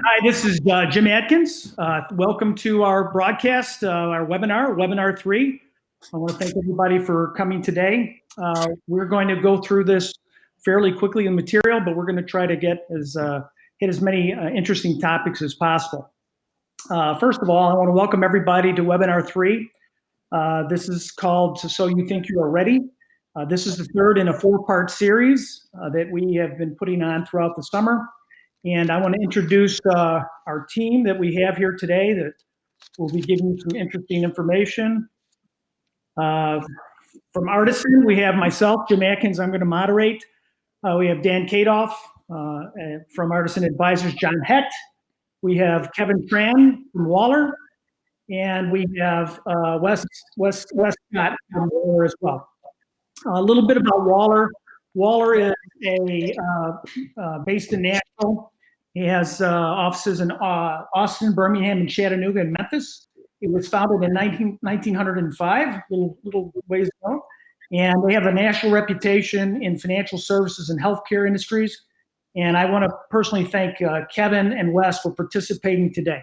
Hi, this is Jim Atkins. Welcome to our broadcast, our webinar 3. I want to thank everybody for coming today. We're going to go through this fairly quickly in material, but we're going to try to hit as many interesting topics as possible. First of all, I want to welcome everybody to webinar 3. This is called So You Think You Are Ready. This is the third in a 4-part series that we have been putting on throughout the summer. And I want to introduce our team that we have here today that will be giving you some interesting information. From Artisan, we have myself, Jim Atkins, I'm going to moderate. We have Dan Kadoff from Artisan Advisors, John Hecht. We have Kevin Tran from Waller. And we have Wes Scott from Waller as well. A little bit about Waller. Waller is based in Nashville. He has offices in Austin, Birmingham, and Chattanooga, and Memphis. It was founded in 1905, little ways ago. And they have a national reputation in financial services and healthcare industries. And I want to personally thank Kevin and Wes for participating today.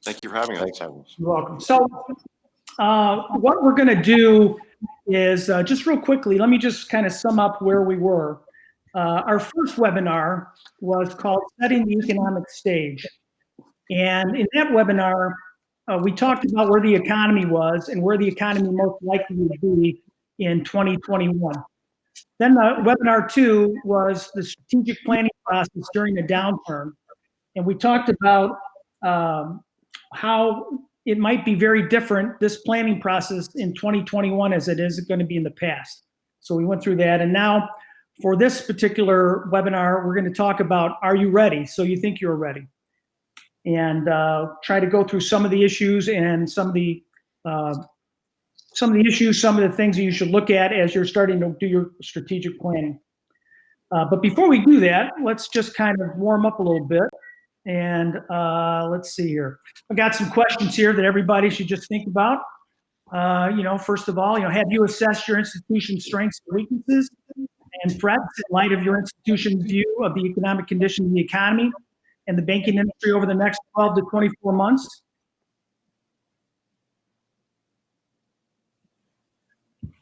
Thank you for having us. You're welcome. So what we're going to do is just real quickly, let me just kind of sum up where we were. Our first webinar was called Setting the Economic Stage. And in that webinar, we talked about where the economy was and where the economy most likely would be in 2021. Then webinar 2 was the strategic planning process during the downturn. And we talked about how it might be very different, this planning process in 2021 as it is going to be in the past. So we went through that. And now for this particular webinar, we're going to talk about, are you ready? So you think you're ready. And try to go through some of the issues and some of the things that you should look at as you're starting to do your strategic planning. But before we do that, let's just kind of warm up a little bit. And let's see here. I got some questions here that everybody should just think about. First of all, have you assessed your institution's strengths and weaknesses and threats in light of your institution's view of the economic condition of the economy and the banking industry over the next 12 to 24 months?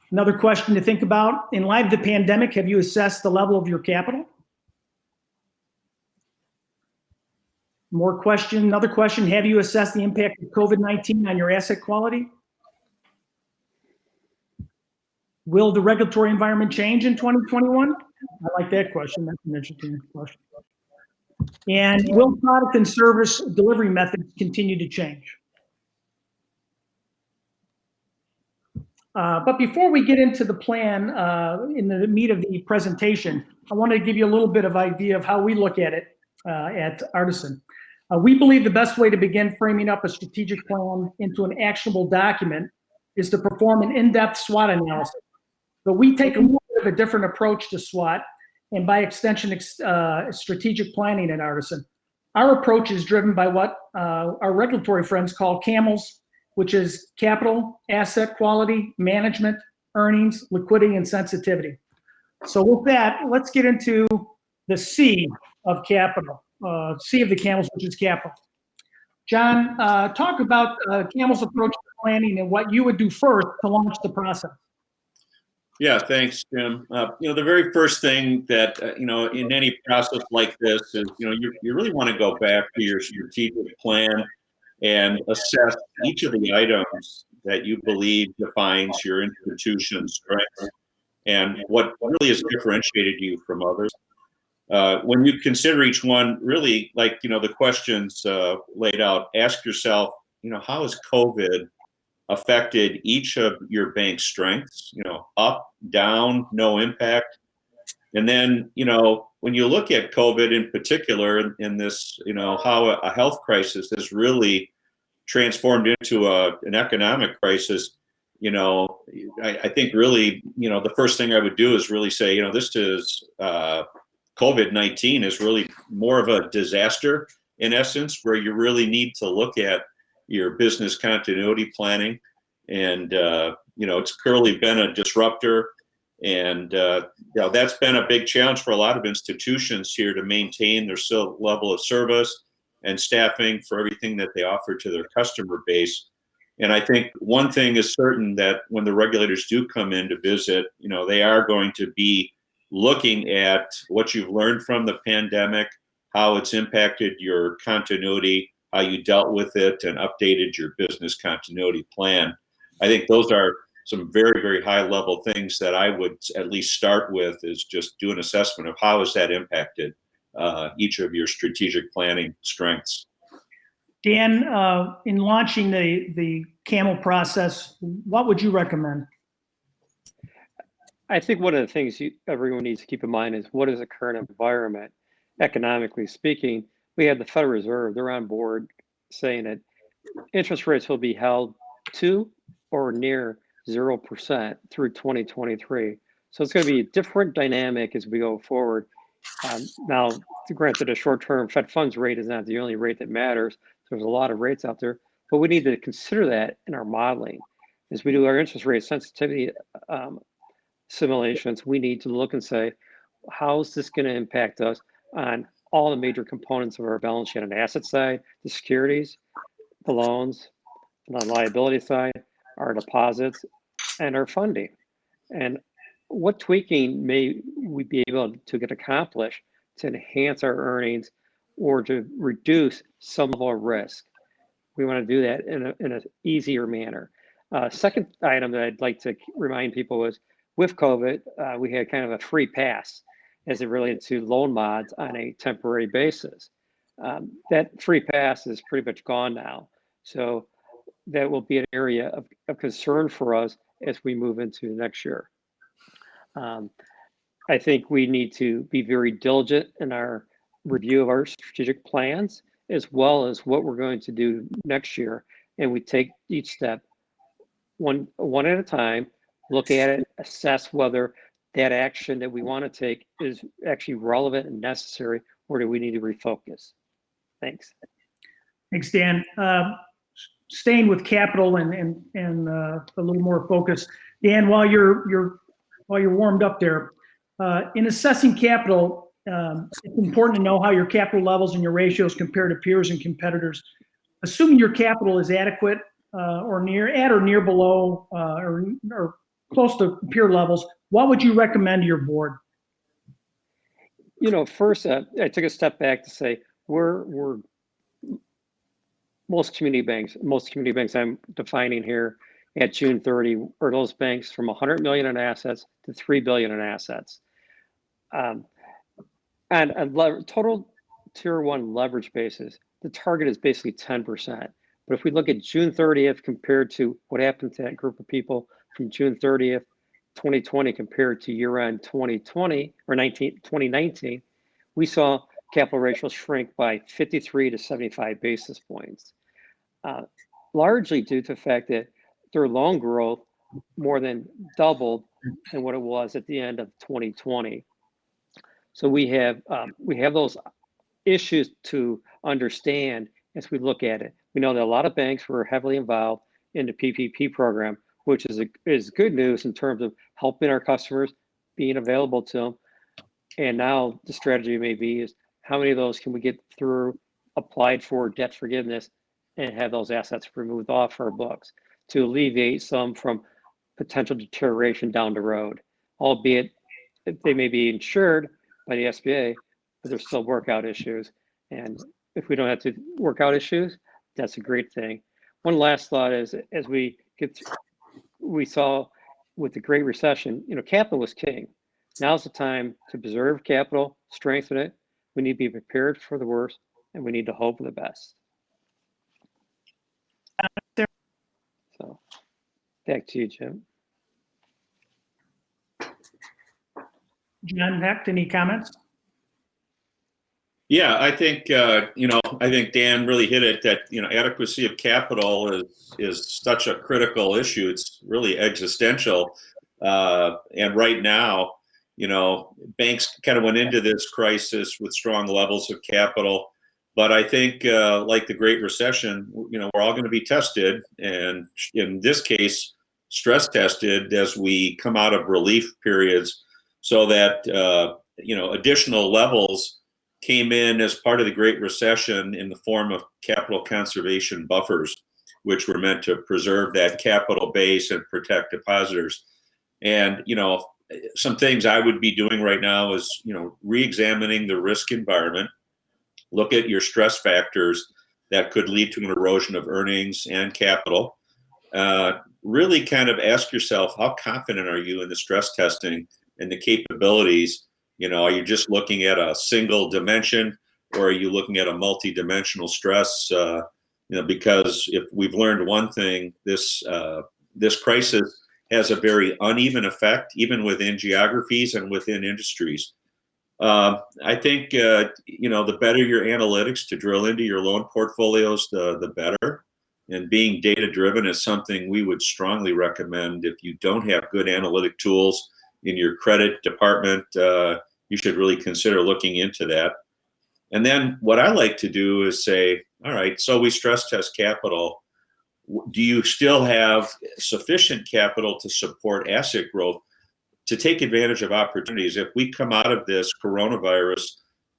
Another question to think about, in light of the pandemic, have you assessed the level of your capital? Another question, have you assessed the impact of COVID-19 on your asset quality? Will the regulatory environment change in 2021? I like that question. That's an interesting question. And will product and service delivery methods continue to change? But before we get into the plan in the meat of the presentation, I want to give you a little bit of idea of how we look at it at Artisan. We believe the best way to begin framing up a strategic plan into an actionable document is to perform an in-depth SWOT analysis. But we take a little bit of a different approach to SWOT, and by extension, strategic planning at Artisan. Our approach is driven by what our regulatory friends call CAMELS, which is capital, asset quality, management, earnings, liquidity, and sensitivity. So with that, let's get into the C of capital, C of the CAMELS, which is capital. John, talk about CAMELS' approach to planning and what you would do first to launch the process. Yeah, thanks, Jim. The very first thing that, in any process like this is, you really want to go back to your strategic plan and assess each of the items that you believe defines your institution's strengths and what really has differentiated you from others. When you consider each one, really, like, the questions laid out, ask yourself, how has COVID affected each of your bank's strengths, up, down, no impact? And then, when you look at COVID in particular in this, how a health crisis has really transformed into an economic crisis, I think really, the first thing I would do is really say, this is COVID-19 is really more of a disaster in essence, where you really need to look at your business continuity planning. And, it's clearly been a disruptor And that's been a big challenge for a lot of institutions here to maintain their level of service and staffing for everything that they offer to their customer base. And I think one thing is certain, that when the regulators do come in to visit, they are going to be looking at what you've learned from the pandemic, how it's impacted your continuity, how you dealt with it, and updated your business continuity plan. I think those are some very, very high level things that I would at least start with, is just do an assessment of how has that impacted each of your strategic planning strengths. Dan, in launching the CAMEL process, what would you recommend? I think one of the things everyone needs to keep in mind is, what is the current environment, economically speaking? We have the Federal Reserve; they're on board saying that interest rates will be held to or near 0% through 2023. So it's going to be a different dynamic as we go forward. Now, granted, a short-term Fed funds rate is not the only rate that matters. There's a lot of rates out there, but we need to consider that in our modeling. As we do our interest rate sensitivity simulations, we need to look and say, how is this going to impact us on all the major components of our balance sheet, on the asset side, the securities, the loans, and on the liability side, our deposits, and our funding. And what tweaking may we be able to get accomplished to enhance our earnings or to reduce some of our risk? We want to do that in an easier manner. Second item that I'd like to remind people is, with COVID, we had kind of a free pass as it related to loan mods on a temporary basis. That free pass is pretty much gone now. So that will be an area of concern for us as we move into next year. I think we need to be very diligent in our review of our strategic plans, as well as what we're going to do next year. And we take each step one at a time, look at it, assess whether that action that we want to take is actually relevant and necessary, or do we need to refocus? Thanks. Thanks, Dan. Staying with capital and a little more focus, Dan, while you're warmed up there, in assessing capital, it's important to know how your capital levels and your ratios compare to peers and competitors. Assuming your capital is adequate or near below or close to peer levels, what would you recommend to your board? First, I took a step back to say we're most community banks I'm defining here at June 30 are those banks from 100 million in assets to 3 billion in assets. And total tier one leverage basis, the target is basically 10%. But if we look at June 30th compared to what happened to that group of people from June 30th, 2020 compared to year-end 2020 or 2019, we saw capital ratios shrink by 53 to 75 basis points, largely due to the fact that their loan growth more than doubled than what it was at the end of 2020. So we have those issues to understand as we look at it. We know that a lot of banks were heavily involved in the PPP program, which is good news in terms of helping our customers, being available to them. And now the strategy may be is, how many of those can we get through, applied for debt forgiveness, and have those assets removed off our books to alleviate some from potential deterioration down the road, albeit they may be insured by the SBA, but there's still workout issues. And if we don't have to work out issues, that's a great thing. One last thought is, as we saw with the Great Recession, capital was king. Now's the time to preserve capital, strengthen it. We need to be prepared for the worst, and we need to hope for the best. So, back to you, Jim. John Hecht, any comments? Yeah, I think I think Dan really hit it. That adequacy of capital is such a critical issue. It's really existential, and right now, banks kind of went into this crisis with strong levels of capital. But I think, like the Great Recession, we're all going to be tested, and in this case, stress tested as we come out of relief periods, so that additional levels came in as part of the Great Recession in the form of capital conservation buffers, which were meant to preserve that capital base and protect depositors. And some things I would be doing right now is re-examining the risk environment, look at your stress factors that could lead to an erosion of earnings and capital. Really kind of ask yourself, how confident are you in the stress testing and the capabilities? Are you just looking at a single dimension, or are you looking at a multi-dimensional stress? Because if we've learned one thing, this crisis has a very uneven effect, even within geographies and within industries. I think the better your analytics to drill into your loan portfolios, the better. And being data driven is something we would strongly recommend. If you don't have good analytic tools in your credit department, you should really consider looking into that. And then what I like to do is say, all right, so we stress test capital. Do you still have sufficient capital to support asset growth, to take advantage of opportunities? If we come out of this coronavirus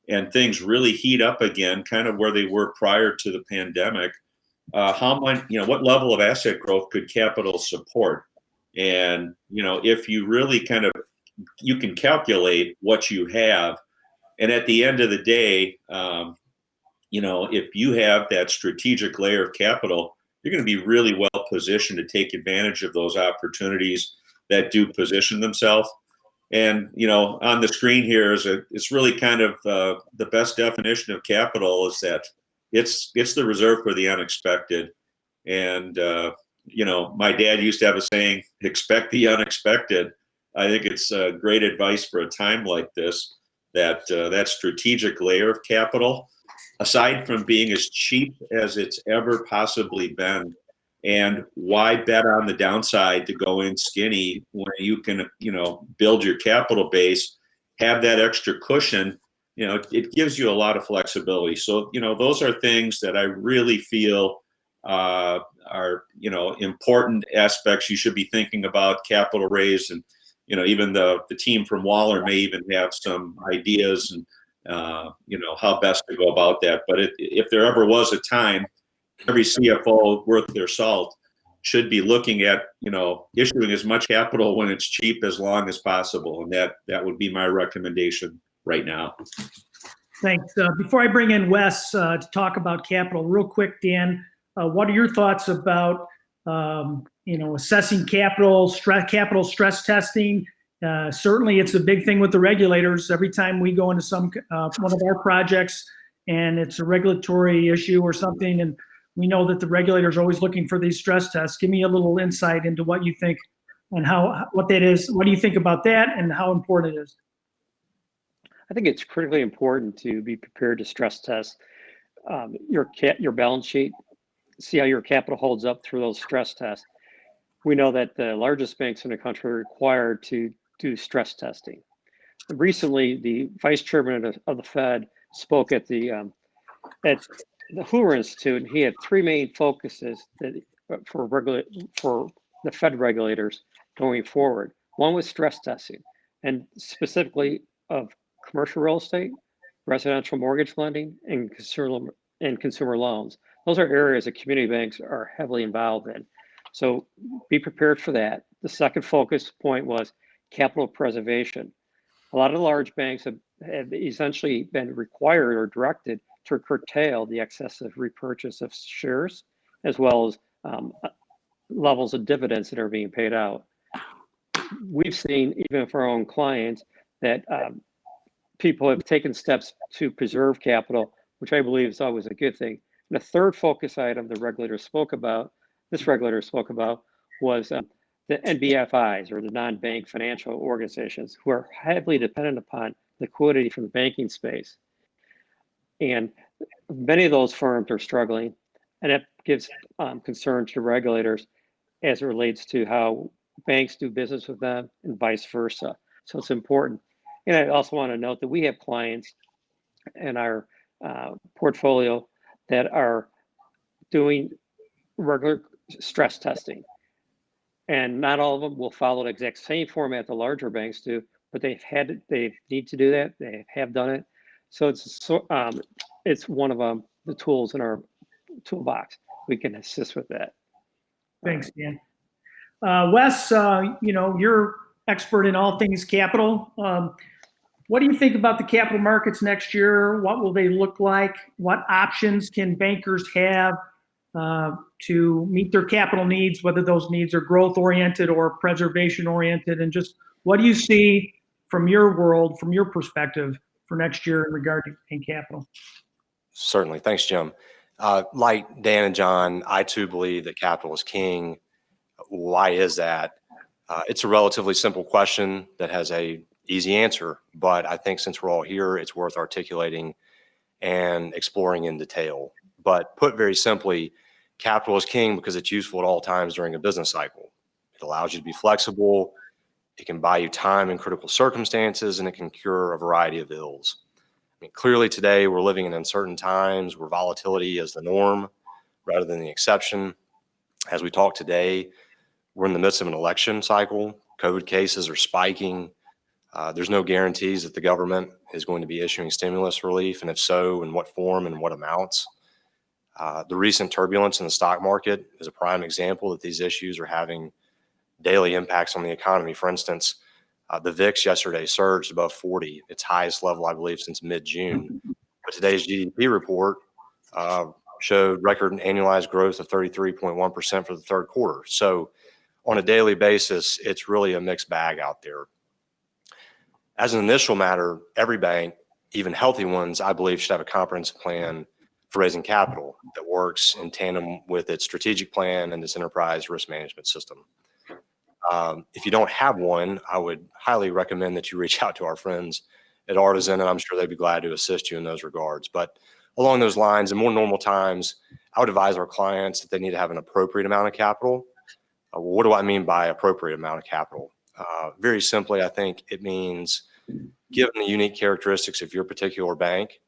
and things really heat up again, kind of where they were prior to the pandemic, what level of asset growth could capital support? And if you really you can calculate what you have, and at the end of the day, if you have that strategic layer of capital, you're going to be really well positioned to take advantage of those opportunities that do position themselves. And on the screen here it's really kind of the best definition of capital is that it's the reserve for the unexpected. And my dad used to have a saying, expect the unexpected. I think it's great advice for a time like this, that strategic layer of capital, aside from being as cheap as it's ever possibly been. And why bet on the downside to go in skinny when you can, build your capital base, have that extra cushion? It gives you a lot of flexibility. So, those are things that I really feel are, important aspects you should be thinking about capital raise. And, even the team from Waller may even have some ideas and, how best to go about that. But if there ever was a time, every CFO worth their salt should be looking at, issuing as much capital when it's cheap as long as possible. And that would be my recommendation right now. Thanks. Before I bring in Wes to talk about capital, real quick, Dan, what are your thoughts about, assessing capital stress testing? Certainly, it's a big thing with the regulators. Every time we go into one of our projects and it's a regulatory issue or something, and we know that the regulators are always looking for these stress tests. Give me a little insight into what you think and what that is. What do you think about that and how important it is? I think it's critically important to be prepared to stress test your balance sheet, see how your capital holds up through those stress tests. We know that the largest banks in the country are required to do stress testing. Recently, the vice chairman of the Fed spoke at the Hoover Institute, and he had three main focuses for the Fed regulators going forward. One was stress testing, and specifically of commercial real estate, residential mortgage lending, and consumer loans. Those are areas that community banks are heavily involved in. So be prepared for that. The second focus point was capital preservation. A lot of the large banks have essentially been required or directed to curtail the excessive repurchase of shares, as well as levels of dividends that are being paid out. We've seen, even for our own clients, that people have taken steps to preserve capital, which I believe is always a good thing. And the third focus item this regulator spoke about, was the NBFIs, or the non-bank financial organizations, who are heavily dependent upon liquidity from the banking space. And many of those firms are struggling, and it gives concern to regulators as it relates to how banks do business with them and vice versa. So it's important. And I also want to note that we have clients in our portfolio that are doing regular stress testing. And not all of them will follow the exact same format the larger banks do, but they need to do that. They have done it. So it's one of the tools in our toolbox. We can assist with that. Thanks, Dan. Wes, you're expert in all things capital. What do you think about the capital markets next year? What will they look like? What options can bankers have to meet their capital needs, whether those needs are growth oriented or preservation oriented? And just what do you see from your world, from your perspective for next year in regard to capital? Certainly. Thanks, Jim. Like Dan and John, I too believe that capital is king. Why is that? It's a relatively simple question that has a easy answer, but I think since we're all here, it's worth articulating and exploring in detail. But put very simply, capital is king because it's useful at all times during a business cycle. It allows you to be flexible. It can buy you time in critical circumstances, and it can cure a variety of ills. I mean, clearly today we're living in uncertain times where volatility is the norm rather than the exception. As we talk today, we're in the midst of an election cycle. COVID cases are spiking. There's no guarantees that the government is going to be issuing stimulus relief, and if so, in what form and what amounts. The recent turbulence in the stock market is a prime example that these issues are having daily impacts on the economy. For instance, the VIX yesterday surged above 40, its highest level, I believe, since mid-June. But today's GDP report showed record annualized growth of 33.1% for the third quarter. So on a daily basis, it's really a mixed bag out there. As an initial matter, every bank, even healthy ones, I believe, should have a comprehensive plan for raising capital that works in tandem with its strategic plan and its enterprise risk management system. If you don't have one, I would highly recommend that you reach out to our friends at Artisan, and I'm sure they'd be glad to assist you in those regards. But along those lines, in more normal times, I would advise our clients that they need to have an appropriate amount of capital. What do I mean by appropriate amount of capital? Very simply, I think it means, given the unique characteristics of your particular bank,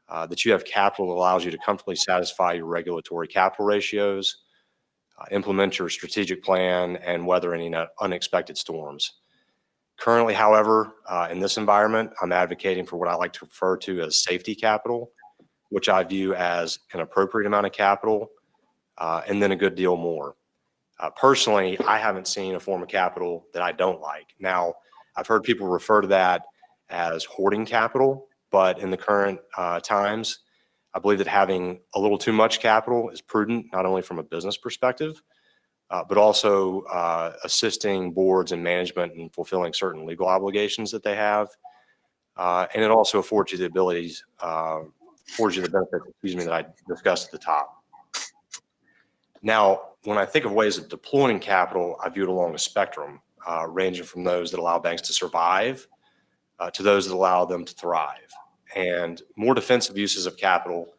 that you have capital that allows you to comfortably satisfy your regulatory capital ratios, implement your strategic plan, and weather any unexpected storms. Currently, however, in this environment, I'm advocating for what I like to refer to as safety capital, which I view as an appropriate amount of capital, and then a good deal more. Personally, I haven't seen a form of capital that I don't like. Now, I've heard people refer to that as hoarding capital, but in the current times, I believe that having a little too much capital is prudent, not only from a business perspective, but also assisting boards and management in fulfilling certain legal obligations that they have. And it also affords you the benefits, that I discussed at the top. Now, when I think of ways of deploying capital, I view it along a spectrum, ranging from those that allow banks to survive to those that allow them to thrive. And more defensive uses of capital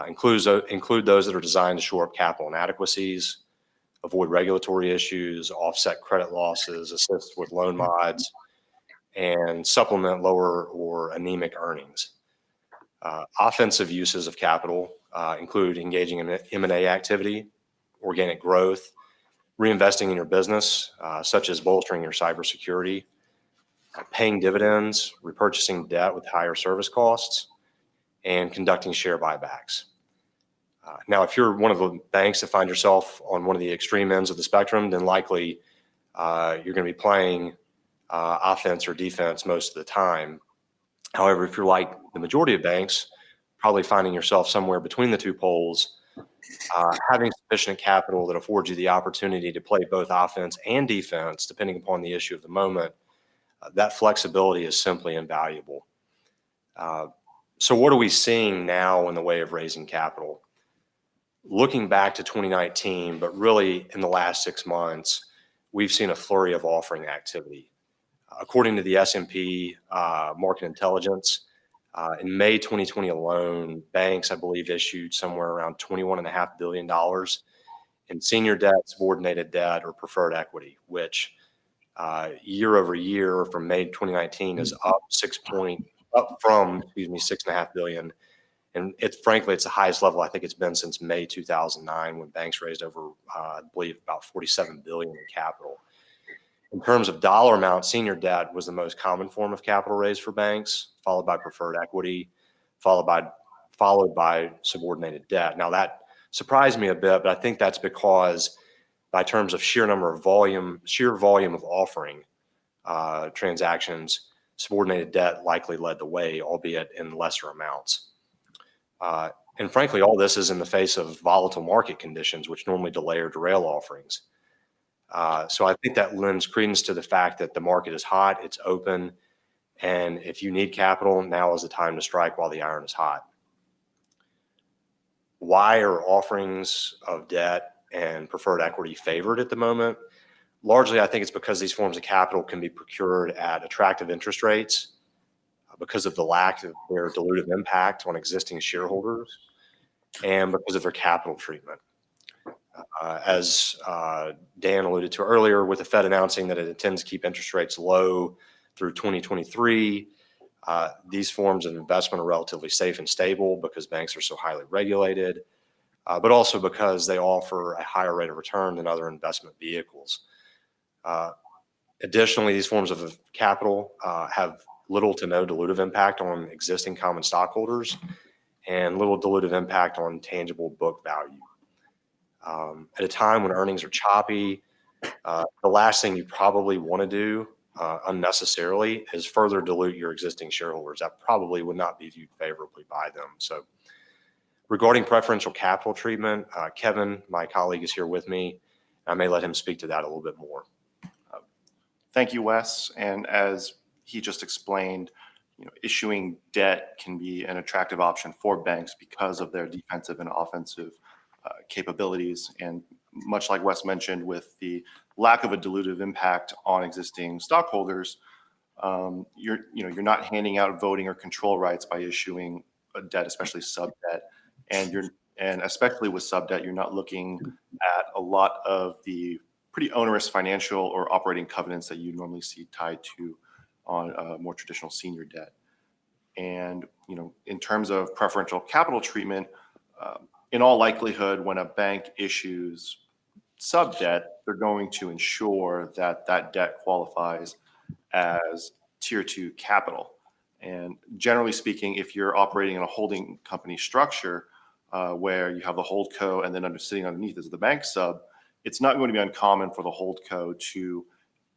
include those that are designed to shore up capital inadequacies, avoid regulatory issues, offset credit losses, assist with loan mods, and supplement lower or anemic earnings. Offensive uses of capital include engaging in M&A activity, organic growth, reinvesting in your business, such as bolstering your cybersecurity, paying dividends, repurchasing debt with higher service costs, and conducting share buybacks. Now, if you're one of the banks that find yourself on one of the extreme ends of the spectrum, then likely you're going to be playing offense or defense most of the time. However, if you're like the majority of banks, probably finding yourself somewhere between the two poles, having sufficient capital that affords you the opportunity to play both offense and defense, depending upon the issue of the moment, that flexibility is simply invaluable. So what are we seeing now in the way of raising capital? Looking back to 2019, but really in the last 6 months, we've seen a flurry of offering activity. According to the S&P Market Intelligence, in May 2020 alone, banks, I believe, issued somewhere around $21.5 billion in senior debt, subordinated debt, or preferred equity, which year over year from May 2019 is up from $6.5 billion And frankly, it's the highest level I think it's been since May 2009, when banks raised over, I believe, about $47 billion in capital. In terms of dollar amount, senior debt was the most common form of capital raised for banks, followed by preferred equity, followed by subordinated debt. Now that surprised me a bit, but I think that's because by terms of sheer volume of offering transactions, subordinated debt likely led the way, albeit in lesser amounts. And frankly, all this is in the face of volatile market conditions, which normally delay or derail offerings. So I think that lends credence to the fact that the market is hot, it's open, and if you need capital, now is the time to strike while the iron is hot. Why are offerings of debt and preferred equity favored at the moment? Largely, I think it's because these forms of capital can be procured at attractive interest rates because of the lack of their dilutive impact on existing shareholders and because of their capital treatment. As Dan alluded to earlier, with the Fed announcing that it intends to keep interest rates low through 2023, these forms of investment are relatively safe and stable because banks are so highly regulated, but also because they offer a higher rate of return than other investment vehicles. Additionally, these forms of capital have little to no dilutive impact on existing common stockholders and little dilutive impact on tangible book value. At a time when earnings are choppy, the last thing you probably want to do unnecessarily is further dilute your existing shareholders. That probably would not be viewed favorably by them. So regarding preferential capital treatment, Kevin, my colleague, is here with me. I may let him speak to that a little bit more. Thank you, Wes. And as he just explained, issuing debt can be an attractive option for banks because of their defensive and offensive capabilities. And much like Wes mentioned, with the lack of a dilutive impact on existing stockholders, you're not handing out voting or control rights by issuing a debt, especially sub debt. And especially with sub debt, you're not looking at a lot of the pretty onerous financial or operating covenants that you normally see tied to on more traditional senior debt. And in terms of preferential capital treatment, in all likelihood, when a bank issues sub debt, they're going to ensure that that debt qualifies as tier 2 capital. And generally speaking, if you're operating in a holding company structure where you have the holdco and then sitting underneath is the bank sub, it's not going to be uncommon for the holdco to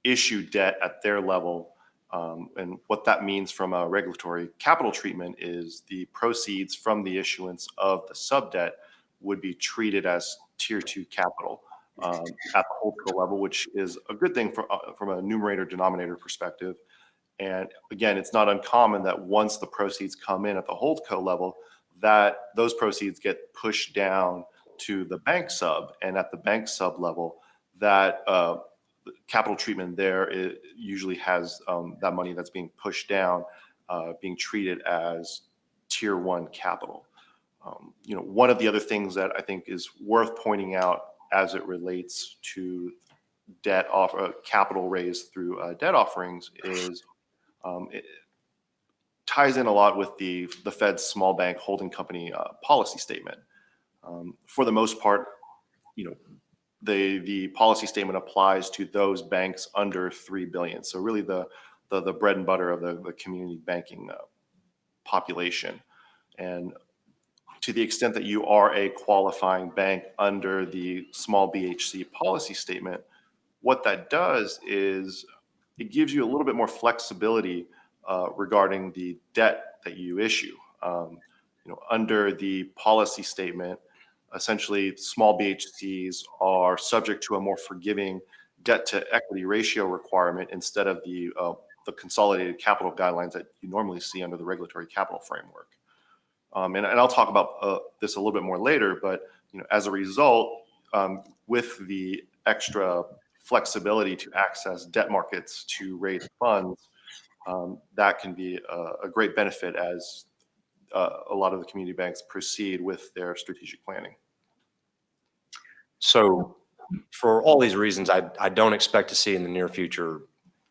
issue debt at their level. And what that means from a regulatory capital treatment is the proceeds from the issuance of the sub debt would be treated as tier 2 capital at the holdco level, which is a good thing from a numerator denominator perspective. And again, it's not uncommon that once the proceeds come in at the holdco level, that those proceeds get pushed down to the bank sub, and at the bank sub level, that capital treatment there usually has that money that's being pushed down being treated as tier 1 capital. One of the other things that I think is worth pointing out as it relates to capital raised through debt offerings is it ties in a lot with the Fed's small bank holding company policy statement. For the most part, the policy statement applies to those banks under $3 billion. So really the bread and butter of the community banking population. And to the extent that you are a qualifying bank under the small BHC policy statement, what that does is it gives you a little bit more flexibility regarding the debt that you issue. Under the policy statement, essentially small BHCs are subject to a more forgiving debt to equity ratio requirement instead of the consolidated capital guidelines that you normally see under the regulatory capital framework. And I'll talk about this a little bit more later, but as a result, with the extra flexibility to access debt markets to raise funds, that can be a great benefit as a lot of the community banks proceed with their strategic planning. So for all these reasons, I don't expect to see in the near future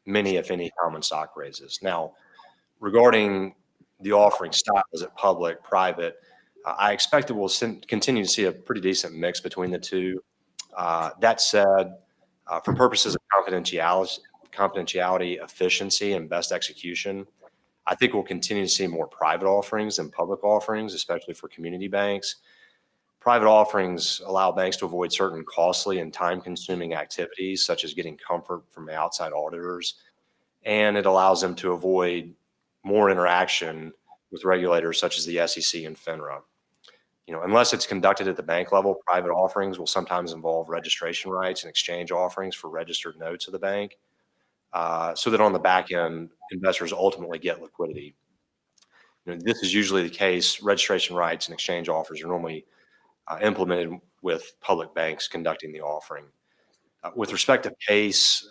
many, if any, common stock raises. Now, regarding the offering style. Is it public, private? I expect that we'll continue to see a pretty decent mix between the two. That said, for purposes of confidentiality, efficiency, and best execution, I think we'll continue to see more private offerings than public offerings, especially for community banks. Private offerings allow banks to avoid certain costly and time-consuming activities, such as getting comfort from outside auditors, and it allows them to avoid more interaction with regulators such as the SEC and FINRA. Unless it's conducted at the bank level, private offerings will sometimes involve registration rights and exchange offerings for registered notes of the bank, so that on the back end, investors ultimately get liquidity. This is usually the case. Registration rights and exchange offers are normally implemented with public banks conducting the offering. With respect to pace,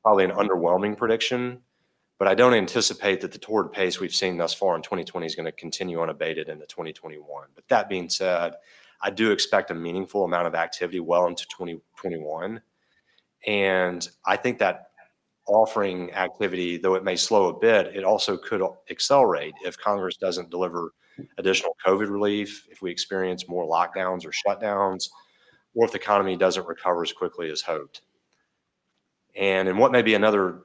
probably an underwhelming prediction, but I don't anticipate that the torrid pace we've seen thus far in 2020 is going to continue unabated into 2021. But that being said, I do expect a meaningful amount of activity well into 2021. And I think that offering activity, though it may slow a bit, it also could accelerate if Congress doesn't deliver additional COVID relief, if we experience more lockdowns or shutdowns, or if the economy doesn't recover as quickly as hoped. And in what may be another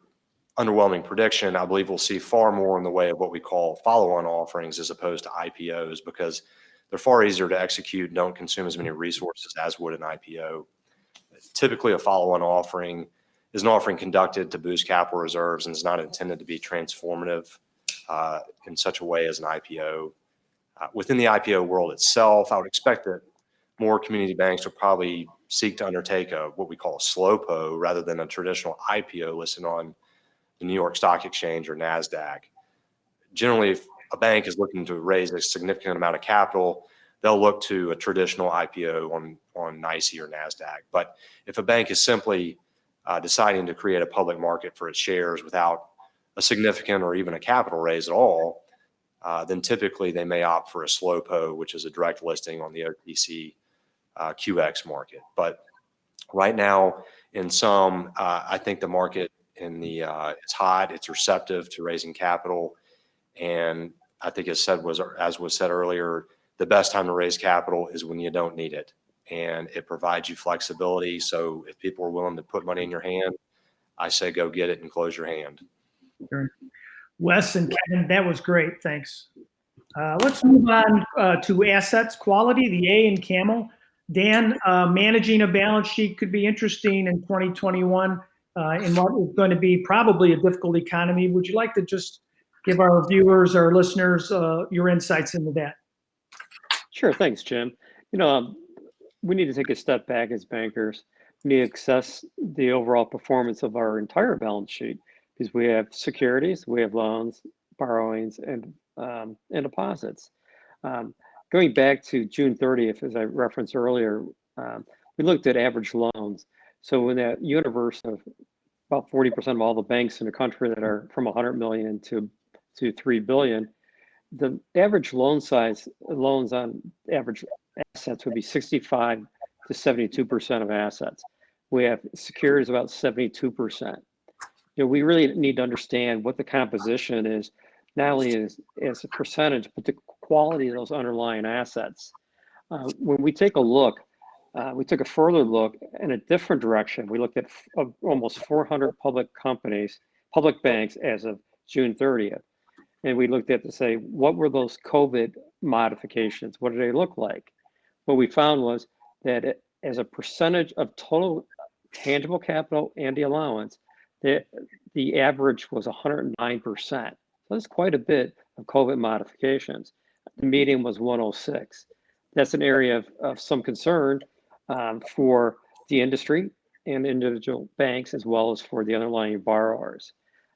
underwhelming prediction, I believe we'll see far more in the way of what we call follow-on offerings as opposed to IPOs, because they're far easier to execute and don't consume as many resources as would an IPO. Typically, a follow-on offering is an offering conducted to boost capital reserves and is not intended to be transformative in such a way as an IPO. Within the IPO world itself, I would expect that more community banks will probably seek to undertake what we call a SLOPO rather than a traditional IPO listed on the New York Stock Exchange or NASDAQ. Generally, if a bank is looking to raise a significant amount of capital, they'll look to a traditional IPO on NYSE or NASDAQ. But if a bank is simply deciding to create a public market for its shares without a significant or even a capital raise at all, then typically they may opt for a SLOPO, which is a direct listing on the OTC QX market. But right now, in some, I think the market it's hot, it's receptive to raising capital, and I think as was said earlier, the best time to raise capital is when you don't need it, and it provides you flexibility. So if people are willing to put money in your hand, I say go get it and close your hand. Sure. Wes and Kevin, that was great. Thanks. Let's move on to assets quality, the A in CAMEL. Dan, managing a balance sheet could be interesting in 2021 in what is going to be probably a difficult economy. Would you like to just give our viewers, our listeners, your insights into that? Sure. Thanks, Jim. We need to take a step back as bankers. We need to assess the overall performance of our entire balance sheet, because we have securities, we have loans, borrowings, and deposits. Going back to June 30th, as I referenced earlier, we looked at average loans. So in that universe of about 40% of all the banks in the country that are from 100 million to 3 billion, the average loan size, loans on average assets would be 65 to 72% of assets. We have securities about 72%. We really need to understand what the composition is, not only as a percentage, but the quality of those underlying assets. When we take a look, we took a further look in a different direction. We looked at almost 400 public banks as of June 30th. And we looked at to say, what were those COVID modifications? What did they look like? What we found was that as a percentage of total tangible capital and the allowance, the average was 109%. So that's quite a bit of COVID modifications. The median was 106. That's an area of some concern for the industry and individual banks, as well as for the underlying borrowers.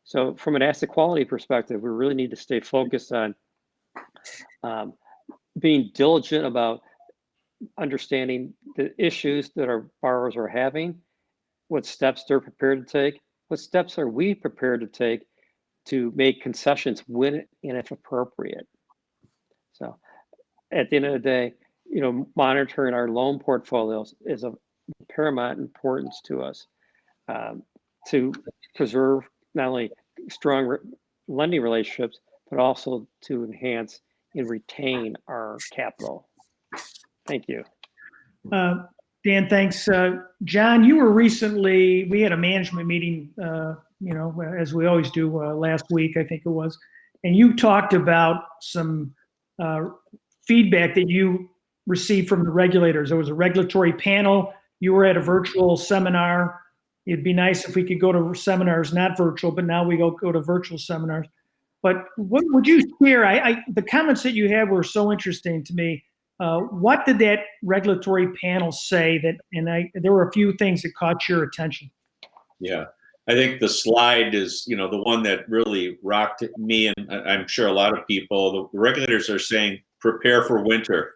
So from an asset quality perspective, we really need to stay focused on being diligent about understanding the issues that our borrowers are having, what steps they're prepared to take, what steps are we prepared to take to make concessions when and if appropriate. So at the end of the day, monitoring our loan portfolios is of paramount importance to us to preserve not only strong lending relationships, but also to enhance and retain our capital. Thank you. Dan, thanks. John, you were recently, we had a management meeting, as we always do last week, I think it was, and you talked about some feedback that you received from the regulators. There was a regulatory panel. You were at a virtual seminar. It'd be nice if we could go to seminars, not virtual, but now we go to virtual seminars. But what would you share? The comments that you had were so interesting to me. What did that regulatory panel say there were a few things that caught your attention? Yeah, I think the slide is, the one that really rocked me, and I'm sure a lot of people. The regulators are saying, prepare for winter.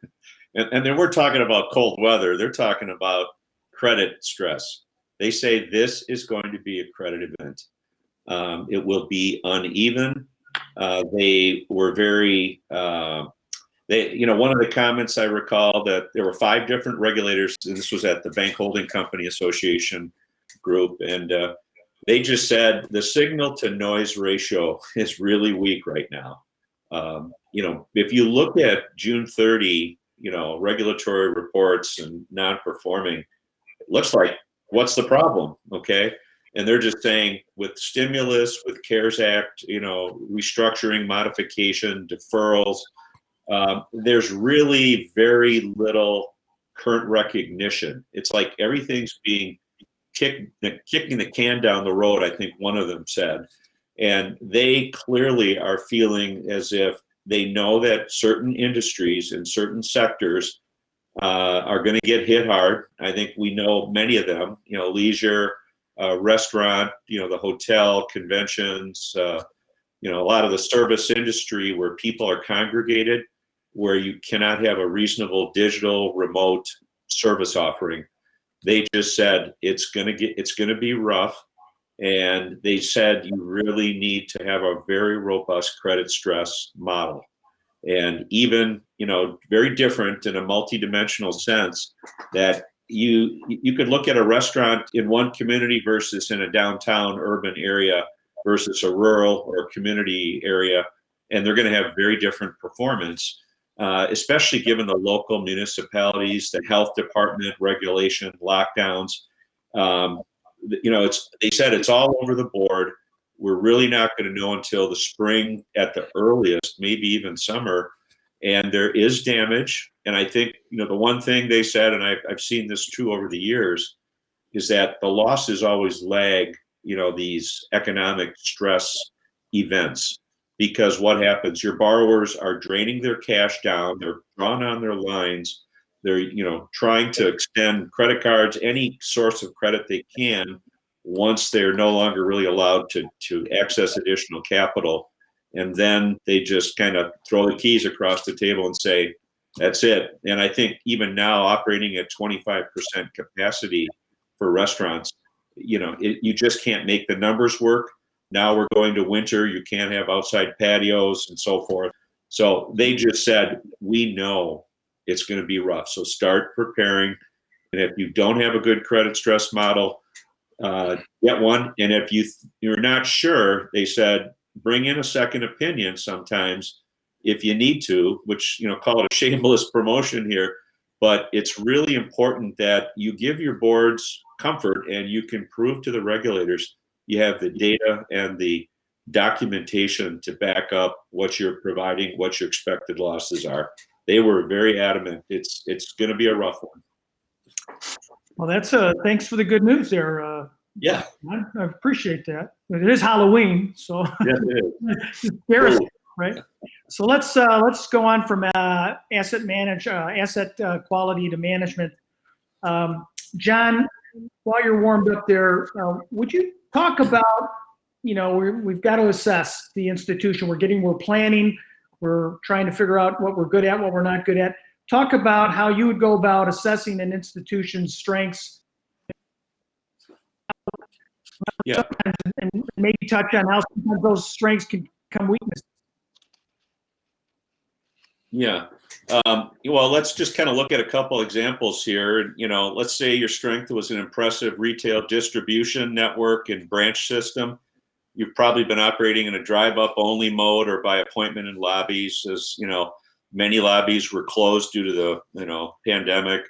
And then we're talking about cold weather. They're talking about credit stress. They say this is going to be a credit event. It will be uneven. They were very, one of the comments I recall that there were 5 different regulators, and this was at the Bank Holding Company Association group, and they just said the signal to noise ratio is really weak right now. If you look at June 30, regulatory reports and non-performing, it looks like, what's the problem? Okay. And they're just saying with stimulus, with CARES Act, restructuring, modification, deferrals, there's really very little current recognition. It's like everything's being kicking the can down the road, I think one of them said. And they clearly are feeling as if they know that certain industries and certain sectors are going to get hit hard. I think we know many of them, leisure, restaurant, the hotel, conventions, a lot of the service industry where people are congregated, where you cannot have a reasonable digital remote service offering. They just said it's going to be rough. And they said you really need to have a very robust credit stress model. And even, very different in a multidimensional sense, that you could look at a restaurant in one community versus in a downtown urban area versus a rural or community area, and they're going to have very different performance, especially given the local municipalities, the health department regulation, lockdowns. They said it's all over the board. We're really not going to know until the spring at the earliest, maybe even summer. And there is damage. And I think, the one thing they said, and I've seen this true over the years, is that the losses always lag, these economic stress events. Because what happens? Your borrowers are draining their cash down. They're drawn on their lines. They're, trying to extend credit cards, any source of credit they can, once they're no longer really allowed to access additional capital. And then they just kind of throw the keys across the table and say, that's it. And I think even now, operating at 25% capacity for restaurants, you just can't make the numbers work. Now we're going to winter. You can't have outside patios and so forth. So they just said, we know it's going to be rough. So start preparing. And if you don't have a good credit stress model, get one. And if you're not sure, they said, bring in a second opinion sometimes if you need to, which, call it a shameless promotion here. But it's really important that you give your boards comfort and you can prove to the regulators you have the data and the documentation to back up what you're providing, what your expected losses are. They were very adamant. It's going to be a rough one. Well, that's thanks for the good news there. Yeah, I appreciate that. It is Halloween, so yes, it is. embarrassing, right? So let's go on from asset quality to management. John, while you're warmed up there, would you talk about, we've got to assess the institution. We're planning. We're trying to figure out what we're good at, what we're not good at. Talk about how you would go about assessing an institution's strengths. Yeah. And maybe touch on how sometimes those strengths can become weaknesses. Yeah. Well, let's just kind of look at a couple examples here. Let's say your strength was an impressive retail distribution network and branch system. you've probably been operating in a drive-up only mode or by appointment in lobbies, as many lobbies were closed due to the pandemic.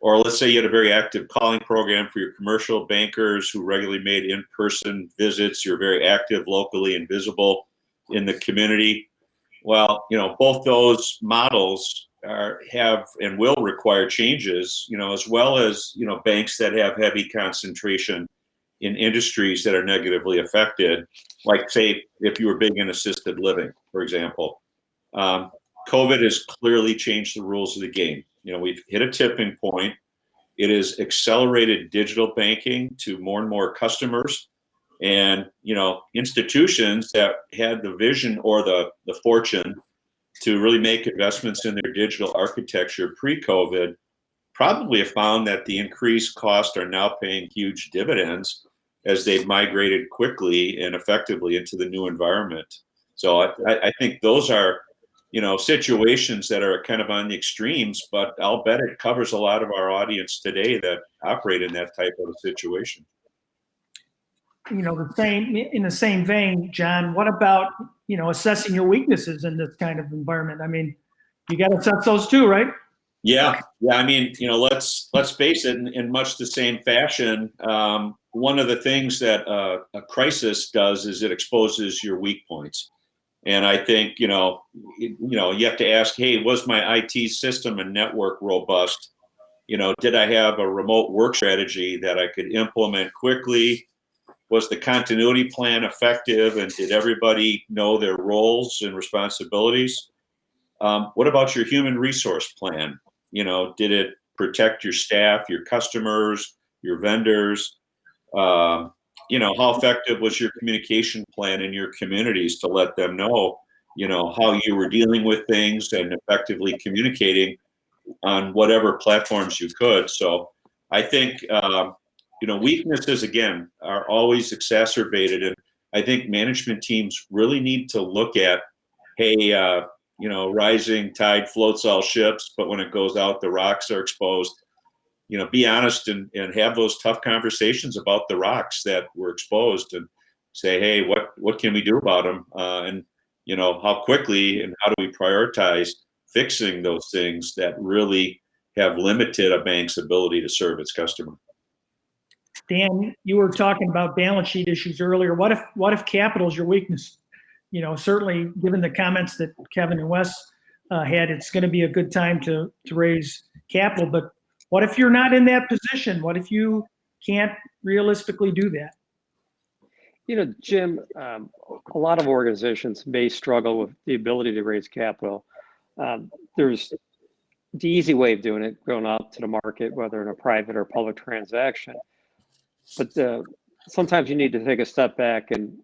Or let's say you had a very active calling program for your commercial bankers who regularly made in-person visits. You're very active locally and visible in the community. Well, both those models have and will require changes, as well as, banks that have heavy concentration in industries that are negatively affected, like say, if you were big in assisted living, for example. COVID has clearly changed the rules of the game. We've hit a tipping point. It has accelerated digital banking to more and more customers. And, institutions that had the vision or the fortune to really make investments in their digital architecture pre-COVID probably have found that the increased costs are now paying huge dividends as they've migrated quickly and effectively into the new environment. So I think those are, situations that are kind of on the extremes, but I'll bet it covers a lot of our audience today that operate in that type of a situation. In the same vein, John, what about, assessing your weaknesses in this kind of environment? I mean, you got to assess those too, right? Yeah. I mean, let's face it, in much the same fashion. One of the things that a crisis does is it exposes your weak points. And I think, you have to ask, hey, was my IT system and network robust? Did I have a remote work strategy that I could implement quickly? Was the continuity plan effective? And did everybody know their roles and responsibilities? What about your human resource plan? Did it protect your staff, your customers, your vendors? How effective was your communication plan in your communities to let them know, how you were dealing with things and effectively communicating on whatever platforms you could. So I think, weaknesses, again, are always exacerbated. And I think management teams really need to look at, hey, rising tide floats all ships, but when it goes out, the rocks are exposed. Be honest and have those tough conversations about the rocks that were exposed and say, hey, what can we do about them? And, how quickly and how do we prioritize fixing those things that really have limited a bank's ability to serve its customer? Dan, you were talking about balance sheet issues earlier. What if capital is your weakness? Certainly given the comments that Kevin and Wes had, it's going to be a good time to raise capital. But what if you're not in that position? What if you can't realistically do that? Jim, a lot of organizations may struggle with the ability to raise capital. There's the easy way of doing it, going out to the market, whether in a private or public transaction. But sometimes you need to take a step back and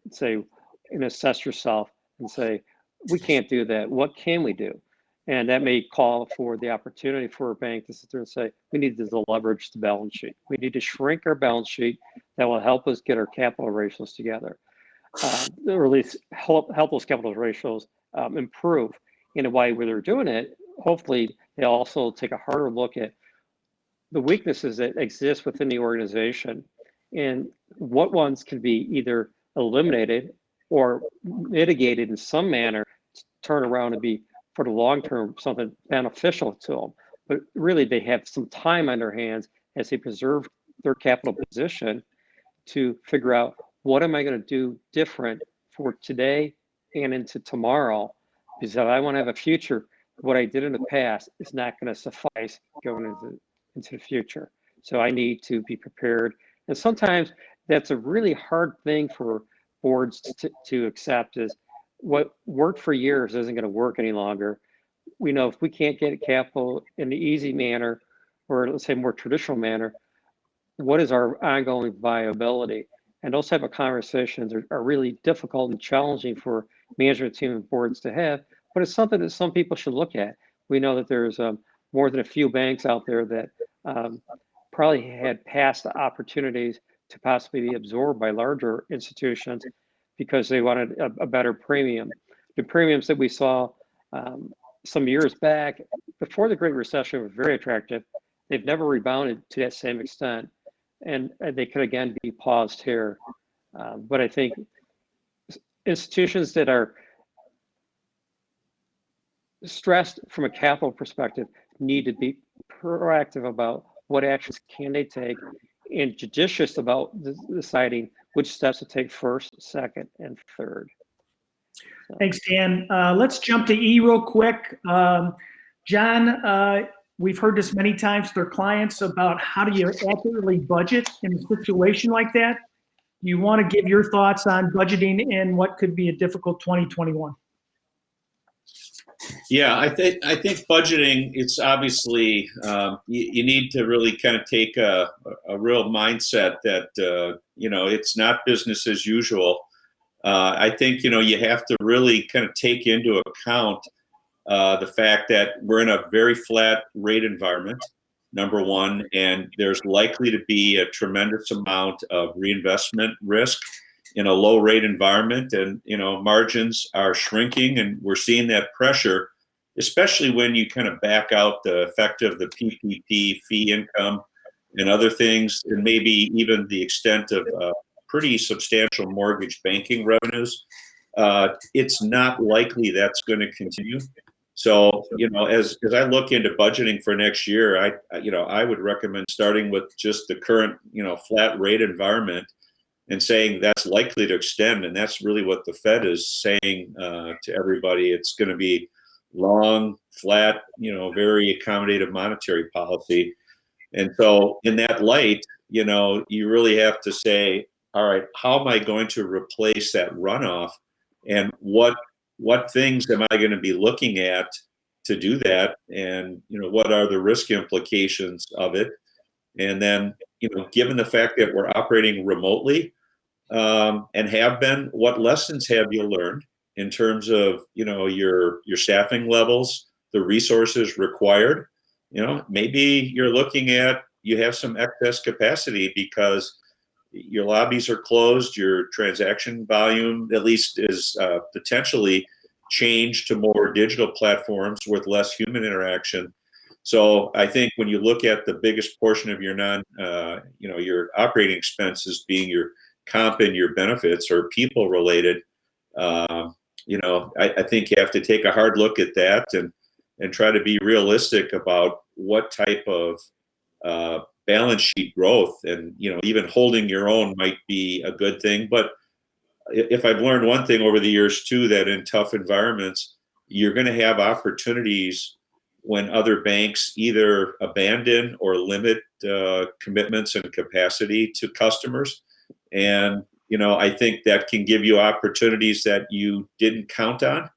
assess yourself and say, we can't do that. What can we do? And that may call for the opportunity for a bank to sit there and say, we need to leverage the balance sheet. We need to shrink our balance sheet that will help us get our capital ratios together, or at least help those capital ratios improve. In a way where they're doing it, hopefully they also take a harder look at the weaknesses that exist within the organization and what ones can be either eliminated or mitigated in some manner to turn around and be, for the long term, something beneficial to them. But really, they have some time on their hands as they preserve their capital position to figure out, what am I going to do different for today and into tomorrow? Because if I want to have a future, what I did in the past is not going to suffice going into the future. So I need to be prepared. And sometimes that's a really hard thing for boards to accept, is what worked for years isn't going to work any longer. We know if we can't get capital in the easy manner, or let's say more traditional manner, what is our ongoing viability? And those type of conversations are really difficult and challenging for management team and boards to have, but it's something that some people should look at. We know that there's more than a few banks out there that probably had past opportunities to possibly be absorbed by larger institutions because they wanted a better premium. The premiums that we saw some years back before the Great Recession were very attractive. They've never rebounded to that same extent, and they could again be paused here. But I think institutions that are stressed from a capital perspective need to be proactive about what actions can they take and judicious about deciding which steps to take first, second, and third. So. Thanks, Dan. Let's jump to E real quick. John, we've heard this many times with our clients about how do you accurately budget in a situation like that. You want to give your thoughts on budgeting in what could be a difficult 2021? Yeah, I think budgeting. It's obviously you need to really kind of take a real mindset that it's not business as usual. I think you have to really kind of take into account the fact that we're in a very flat rate environment, number one, and there's likely to be a tremendous amount of reinvestment risk in a low rate environment, and margins are shrinking, and we're seeing that pressure, especially when you kind of back out the effect of the PPP fee income and other things, and maybe even the extent of pretty substantial mortgage banking revenues. It's not likely that's going to continue. So, as I look into budgeting for next year, I would recommend starting with just the current, flat rate environment and saying that's likely to extend. And that's really what the Fed is saying to everybody. It's going to be long, flat, very accommodative monetary policy. And so in that light, you really have to say, all right, how am I going to replace that runoff? And what things am I going to be looking at to do that? And, what are the risk implications of it? And then, given the fact that we're operating remotely and have been, what lessons have you learned in terms of, your staffing levels, the resources required? Maybe you're looking at, you have some excess capacity because your lobbies are closed, your transaction volume at least is potentially changed to more digital platforms with less human interaction. So I think when you look at the biggest portion of your your operating expenses being your comp and your benefits or people related, I think you have to take a hard look at that and try to be realistic about what type of balance sheet growth, and even holding your own might be a good thing. But if I've learned one thing over the years too, that in tough environments you're going to have opportunities when other banks either abandon or limit commitments and capacity to customers. And I think that can give you opportunities that you didn't count on.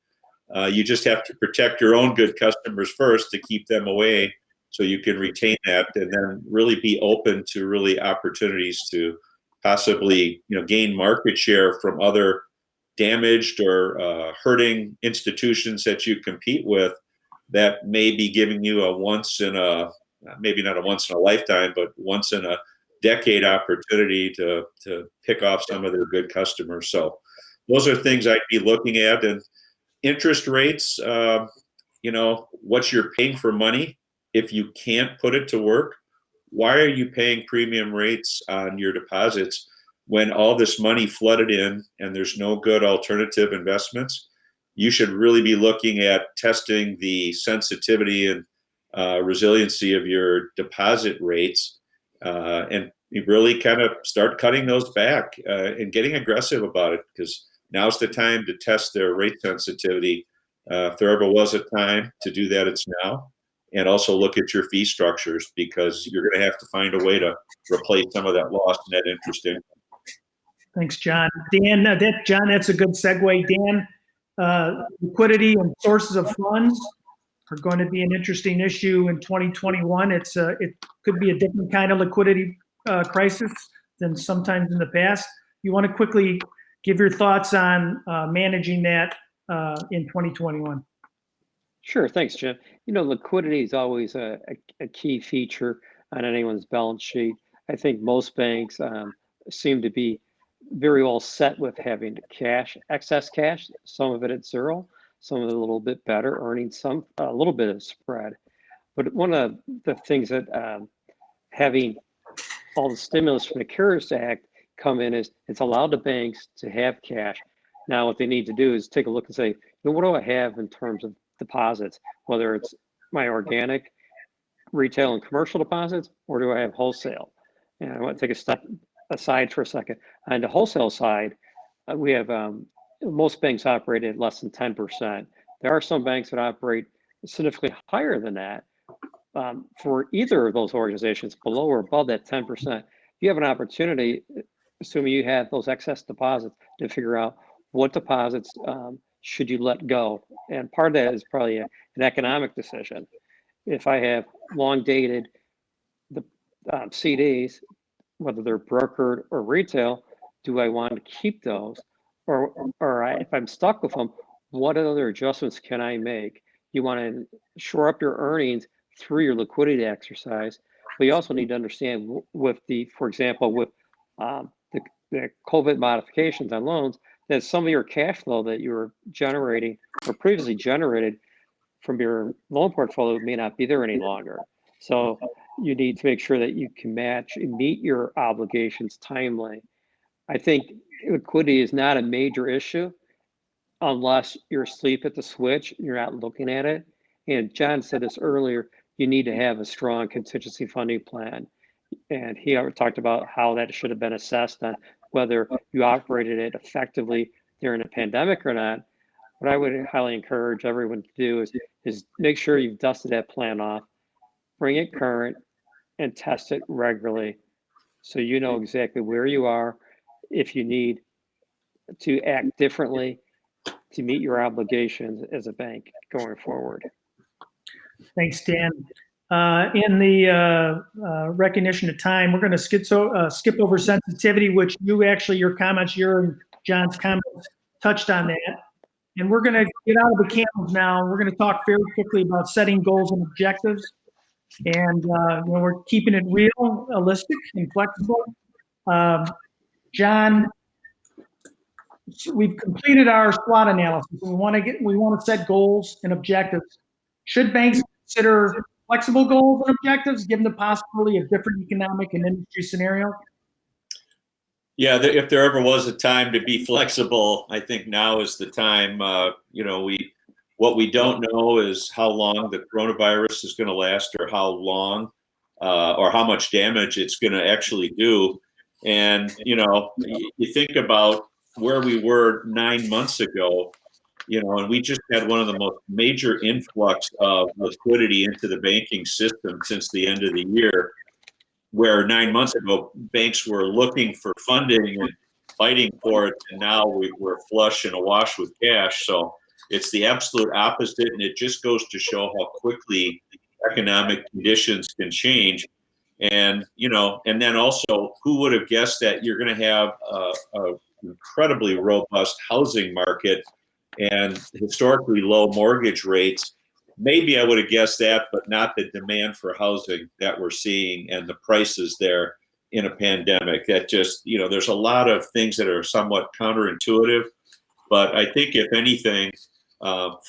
You just have to protect your own good customers first to keep them away, so you can retain that, and then really be open to really opportunities to possibly, gain market share from other damaged or hurting institutions that you compete with that may be giving you maybe not a once in a lifetime, but once in a decade opportunity to pick off some of their good customers. So those are things I'd be looking at. And interest rates, what you're paying for money. If you can't put it to work, why are you paying premium rates on your deposits when all this money flooded in and there's no good alternative investments? You should really be looking at testing the sensitivity and resiliency of your deposit rates, and you really kind of start cutting those back and getting aggressive about it, because now's the time to test their rate sensitivity. If there ever was a time to do that, it's now. And also look at your fee structures, because you're going to have to find a way to replace some of that lost net interest income. Thanks, John. Dan, that's a good segue. Dan, liquidity and sources of funds are going to be an interesting issue in 2021. It could be a different kind of liquidity crisis than sometimes in the past. You want to quickly give your thoughts on managing that in 2021? Sure. Thanks, Jim. Liquidity is always a key feature on anyone's balance sheet. I think most banks seem to be very well set with having excess cash, some of it at zero, some of it a little bit better, earning a little bit of spread. But one of the things that having all the stimulus from the CARES Act come in is it's allowed the banks to have cash. Now, what they need to do is take a look and say, you know, what do I have in terms of deposits, whether it's my organic retail and commercial deposits, or do I have wholesale? And I want to take a step aside for a second. On the wholesale side, we have most banks operate at less than 10%. There are some banks that operate significantly higher than that. For either of those organizations, below or above that 10%, you have an opportunity, assuming you have those excess deposits, to figure out what deposits should you let go. And part of that is probably an economic decision. If I have long dated CDs, whether they're brokered or retail, do I want to keep those? Or if I'm stuck with them, what other adjustments can I make? You want to shore up your earnings through your liquidity exercise, but you also need to understand with for example, with the COVID modifications on loans, that some of your cash flow that you were generating or previously generated from your loan portfolio may not be there any longer. So you need to make sure that you can match and meet your obligations timely. I think liquidity is not a major issue unless you're asleep at the switch, you're not looking at it. And John said this earlier, you need to have a strong contingency funding plan. And he talked about how that should have been assessed on whether you operated it effectively during a pandemic or not. What I would highly encourage everyone to do is make sure you've dusted that plan off, bring it current, and test it regularly so you know exactly where you are, if you need to act differently to meet your obligations as a bank going forward. Thanks, Dan. In the recognition of time, we're going to skip over sensitivity, which your comments, your and John's comments touched on that. And we're going to get out of the camels now. We're going to talk very quickly about setting goals and objectives. And we're keeping it realistic and flexible. John, we've completed our SWOT analysis. We want to set goals and objectives. Should banks consider flexible goals and objectives given the possibility of different economic and industry scenarios? Yeah, if there ever was a time to be flexible, I think now is the time. What we don't know is how long the coronavirus is going to last, or how long, or how much damage it's going to actually do. And you think about where we were 9 months ago, and we just had one of the most major influx of liquidity into the banking system since the end of the year, where 9 months ago, banks were looking for funding and fighting for it, and now we're flush and awash with cash. So it's the absolute opposite, and it just goes to show how quickly economic conditions can change. And, and then also, who would have guessed that you're going to have a incredibly robust housing market and historically low mortgage rates? Maybe I would have guessed that, but not the demand for housing that we're seeing and the prices there in a pandemic. That just, there's a lot of things that are somewhat counterintuitive, but I think if anything,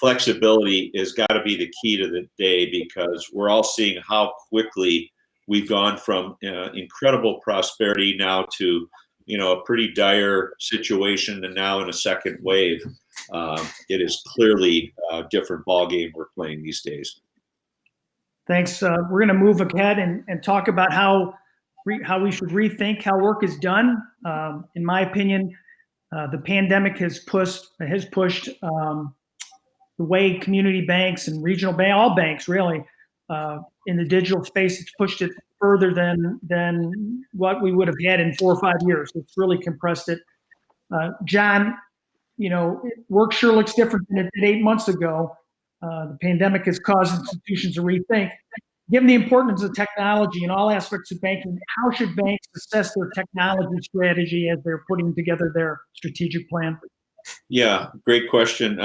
flexibility has got to be the key to the day, because we're all seeing how quickly we've gone from incredible prosperity now to, a pretty dire situation, and now in a second wave. It is clearly a different ballgame we're playing these days. Thanks. We're going to move ahead and talk about how we should rethink how work is done. In my opinion, the pandemic has pushed the way community banks and regional all banks really, in the digital space. It's pushed it further than what we would have had in 4 or 5 years. It's really compressed it. John, work sure looks different than it did 8 months ago. The pandemic has caused institutions to rethink. Given the importance of technology in all aspects of banking, how should banks assess their technology strategy as they're putting together their strategic plan? Yeah, great question.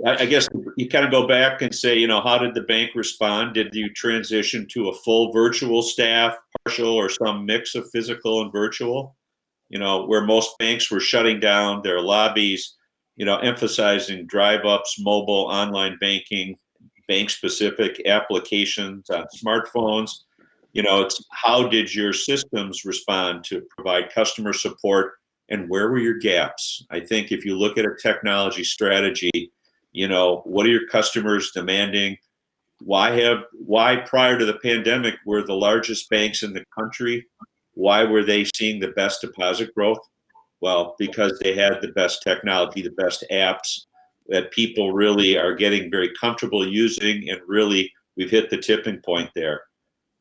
I guess you kind of go back and say, how did the bank respond? Did you transition to a full virtual staff, partial, or some mix of physical and virtual? Where most banks were shutting down their lobbies, emphasizing drive-ups, mobile, online banking, bank-specific applications on smartphones. It's how did your systems respond to provide customer support and where were your gaps? I think if you look at a technology strategy, what are your customers demanding? Why prior to the pandemic were the largest banks in the country? Why were they seeing the best deposit growth? Well, because they had the best technology, the best apps that people really are getting very comfortable using, and really we've hit the tipping point there.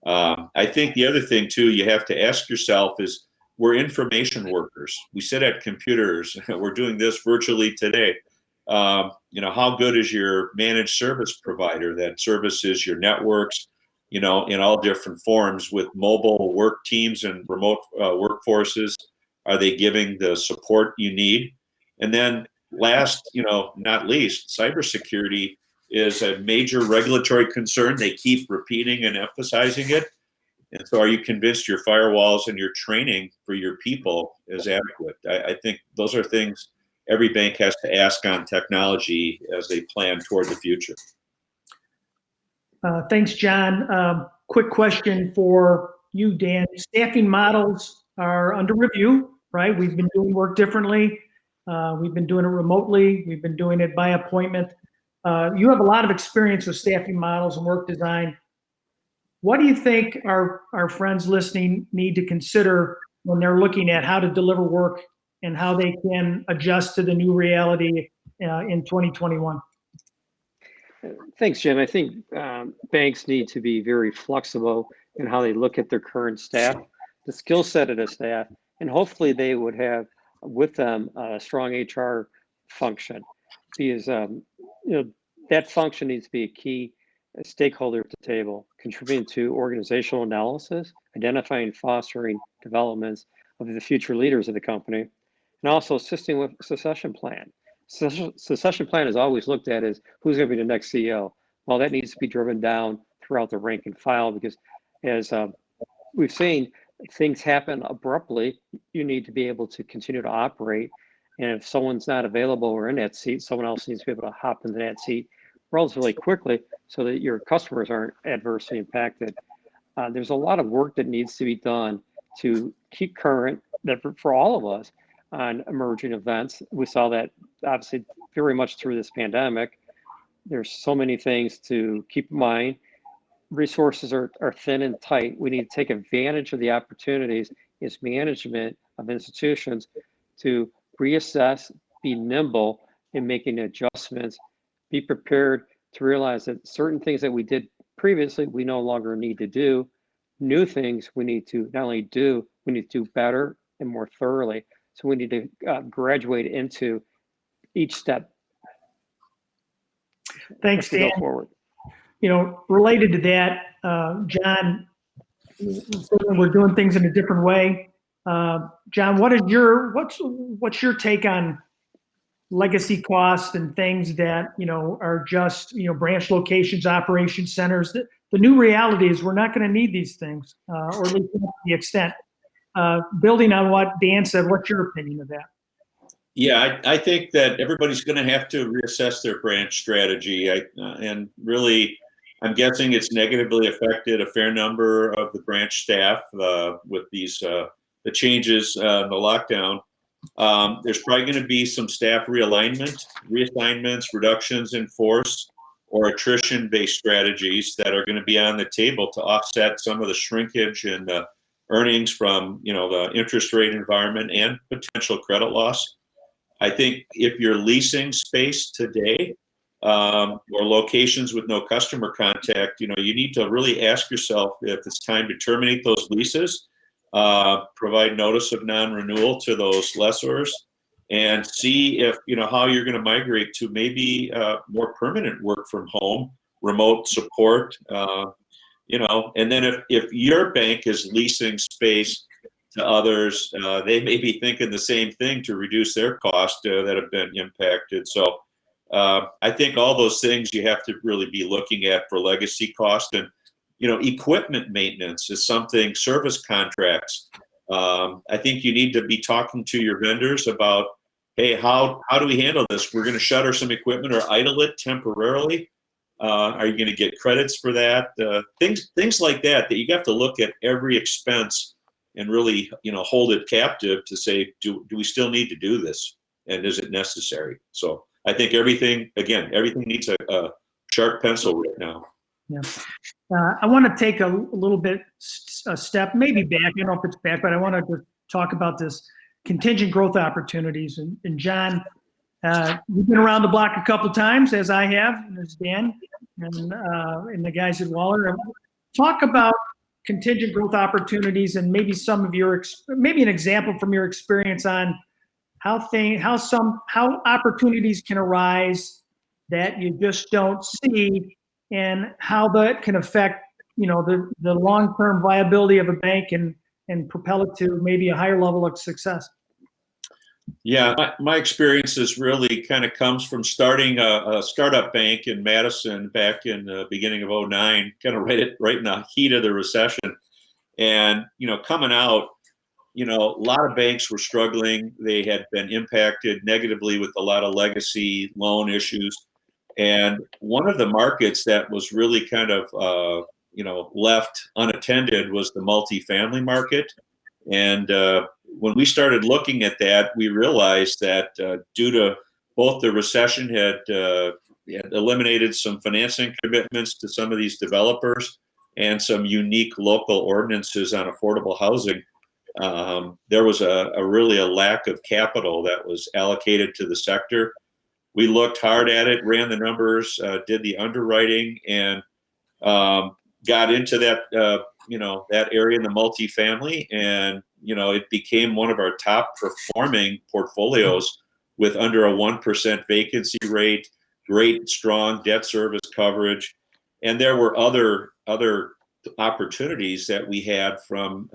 I think the other thing too, you have to ask yourself is, we're information workers. We sit at computers. We're doing this virtually today. How good is your managed service provider that services your networks, in all different forms with mobile work teams and remote workforces? Are they giving the support you need? And then last, not least, cybersecurity is a major regulatory concern. They keep repeating and emphasizing it. And so are you convinced your firewalls and your training for your people is adequate? I think those are things every bank has to ask on technology as they plan toward the future. Thanks, John. Quick question for you, Dan. Staffing models are under review, right? We've been doing work differently. We've been doing it remotely. We've been doing it by appointment. You have a lot of experience with staffing models and work design. What do you think our friends listening need to consider when they're looking at how to deliver work and how they can adjust to the new reality in 2021? Thanks, Jim. I think banks need to be very flexible in how they look at their current staff, the skill set of the staff, and hopefully they would have with them a strong HR function, because that function needs to be a key stakeholder at the table, contributing to organizational analysis, identifying and fostering developments of the future leaders of the company, and also assisting with succession plan. Succession plan is always looked at as who's going to be the next CEO. Well, that needs to be driven down throughout the rank and file, because as we've seen, things happen abruptly. You need to be able to continue to operate. And if someone's not available or in that seat, someone else needs to be able to hop into that seat relatively quickly so that your customers aren't adversely impacted. There's a lot of work that needs to be done to keep current for all of us on emerging events. We saw that obviously very much through this pandemic. There's so many things to keep in mind. Resources are thin and tight. We need to take advantage of the opportunities as management of institutions to reassess, be nimble in making adjustments, be prepared to realize that certain things that we did previously, we no longer need to do. New things we need to not only do, we need to do better and more thoroughly. So we need to graduate into each step. Thanks, Dan. Go forward. Related to that, John, we're doing things in a different way. John, what's your take on legacy costs and things that are just branch locations, operation centers? The new reality is we're not going to need these things, or at least not to the extent. Building on what Dan said, what's your opinion of that? Yeah, I think that everybody's going to have to reassess their branch strategy. And really, I'm guessing it's negatively affected a fair number of the branch staff with these the changes in the lockdown. There's probably going to be some staff realignment, reassignments, reductions in force, or attrition-based strategies that are going to be on the table to offset some of the shrinkage in the earnings from the interest rate environment and potential credit loss. I think if you're leasing space today or locations with no customer contact, you need to really ask yourself if it's time to terminate those leases, provide notice of non-renewal to those lessors, and see if how you're going to migrate to maybe more permanent work from home, remote support, and then if your bank is leasing space to others, they may be thinking the same thing to reduce their costs that have been impacted. So I think all those things you have to really be looking at for legacy cost. And equipment maintenance is something, service contracts. I think you need to be talking to your vendors about, hey, how do we handle this? We're going to shutter some equipment or idle it temporarily. Are you going to get credits for that? Things like that you have to look at every expense really, hold it captive to say, do we still need to do this? And is it necessary? So I think everything needs a sharp pencil right now. Yeah. I want to take a little bit a step, maybe back. I don't know if it's back, but I want to talk about this contingent growth opportunities. And John, you've been around the block a couple times, as I have, and as Dan and the guys at Waller. Talk about contingent growth opportunities and maybe some of your maybe an example from your experience on how opportunities can arise that you just don't see, and how that can affect the long-term viability of a bank and propel it to maybe a higher level of success. Yeah, my experiences really kind of comes from starting a startup bank in Madison back in the beginning of '09, kind of right in the heat of the recession. And, coming out, a lot of banks were struggling. They had been impacted negatively with a lot of legacy loan issues. And one of the markets that was really kind of, left unattended was the multifamily market. And when we started looking at that, we realized that due to both the recession had eliminated some financing commitments to some of these developers and some unique local ordinances on affordable housing, there was really a lack of capital that was allocated to the sector. We looked hard at it, ran the numbers, did the underwriting, and got into that that area in the multifamily, and it became one of our top performing portfolios with under a 1% vacancy rate, great strong debt service coverage, and there were other opportunities that we had from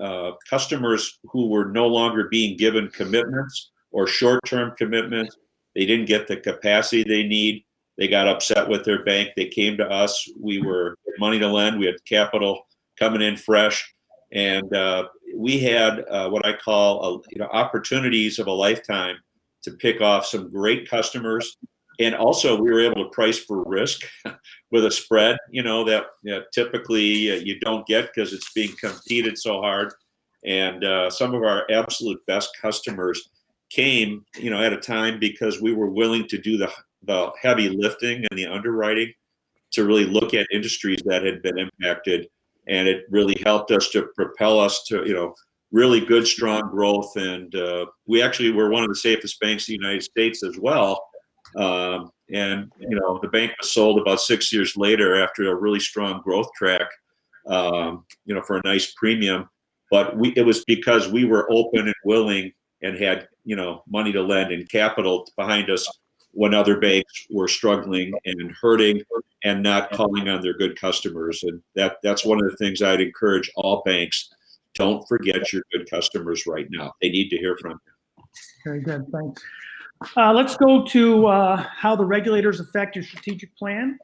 customers who were no longer being given commitments or short-term commitments. They didn't get the capacity they need. They got upset with their bank. They came to us. We were money to lend. We had capital coming in fresh, and we had what I call opportunities of a lifetime to pick off some great customers. And also, we were able to price for risk with a spread, that typically you don't get because it's being competed so hard. And some of our absolute best customers came, at a time because we were willing to do the heavy lifting and the underwriting to really look at industries that had been impacted. And it really helped us to propel us to, really good, strong growth. And we actually were one of the safest banks in the United States as well. And the bank was sold about 6 years later after a really strong growth track, for a nice premium. But it was because we were open and willing and had, money to lend and capital behind us when other banks were struggling and hurting and not calling on their good customers. And that's one of the things I'd encourage all banks. Don't forget your good customers right now. They need to hear from you. Very good, thanks. Let's go to how the regulators affect your strategic plan.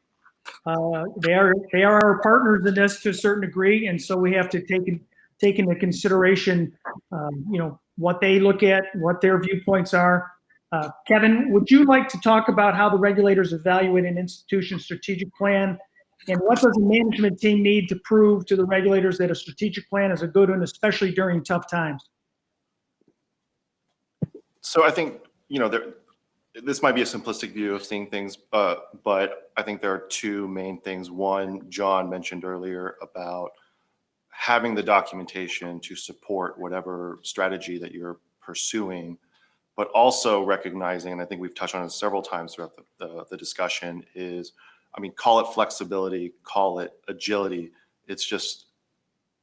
They are our partners in this to a certain degree, and so we have to take into consideration, what they look at, what their viewpoints are. Kevin, would you like to talk about how the regulators evaluate an institution's strategic plan, and what does a management team need to prove to the regulators that a strategic plan is a good one, especially during tough times? So I think, this might be a simplistic view of seeing things, but I think there are two main things. One, John mentioned earlier about having the documentation to support whatever strategy that you're pursuing, but also recognizing, and I think we've touched on it several times throughout the discussion, is, call it flexibility, call it agility. It's just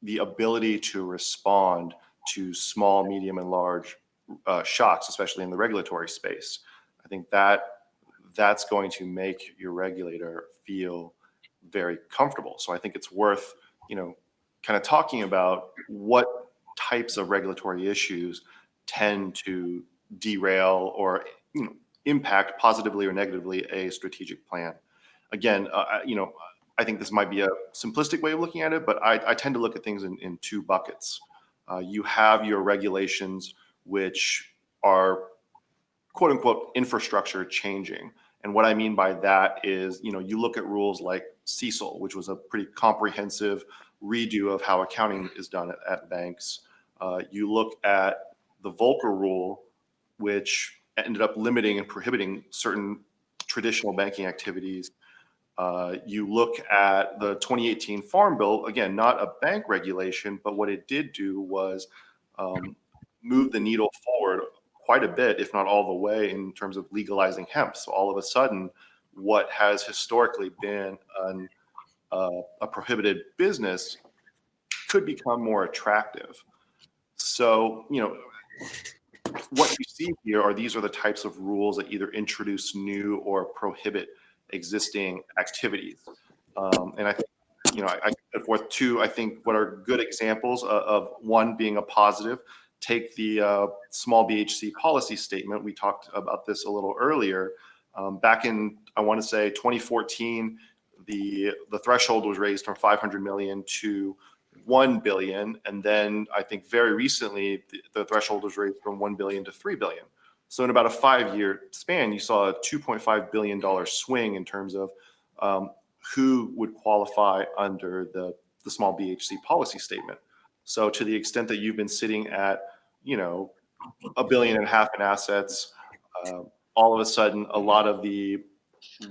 the ability to respond to small, medium, and large shocks, especially in the regulatory space. I think that's going to make your regulator feel very comfortable. So I think it's worth, kind of talking about what types of regulatory issues tend to derail or impact positively or negatively a strategic plan. Again, I think this might be a simplistic way of looking at it, but I tend to look at things in two buckets. You have your regulations, which are quote unquote infrastructure changing. And what I mean by that is, you look at rules like CECL, which was a pretty comprehensive redo of how accounting is done at banks. You look at the Volcker rule, which ended up limiting and prohibiting certain traditional banking activities. You look at the 2018 Farm Bill, again, not a bank regulation, but what it did do was move the needle forward quite a bit, if not all the way, in terms of legalizing hemp. So all of a sudden, what has historically been a prohibited business could become more attractive. So, what you see here are these are the types of rules that either introduce new or prohibit existing activities. And I think, I put forth two, I think, what are good examples of one being a positive. Take the small BHC policy statement. We talked about this a little earlier. Back in, I want to say 2014, the threshold was raised from 500 million to 1 billion. And then I think very recently, the threshold was raised from 1 billion to 3 billion. So in about a 5-year span, you saw a $2.5 billion swing in terms of who would qualify under the small BHC policy statement. So to the extent that you've been sitting at, $1.5 billion in assets, all of a sudden, a lot of the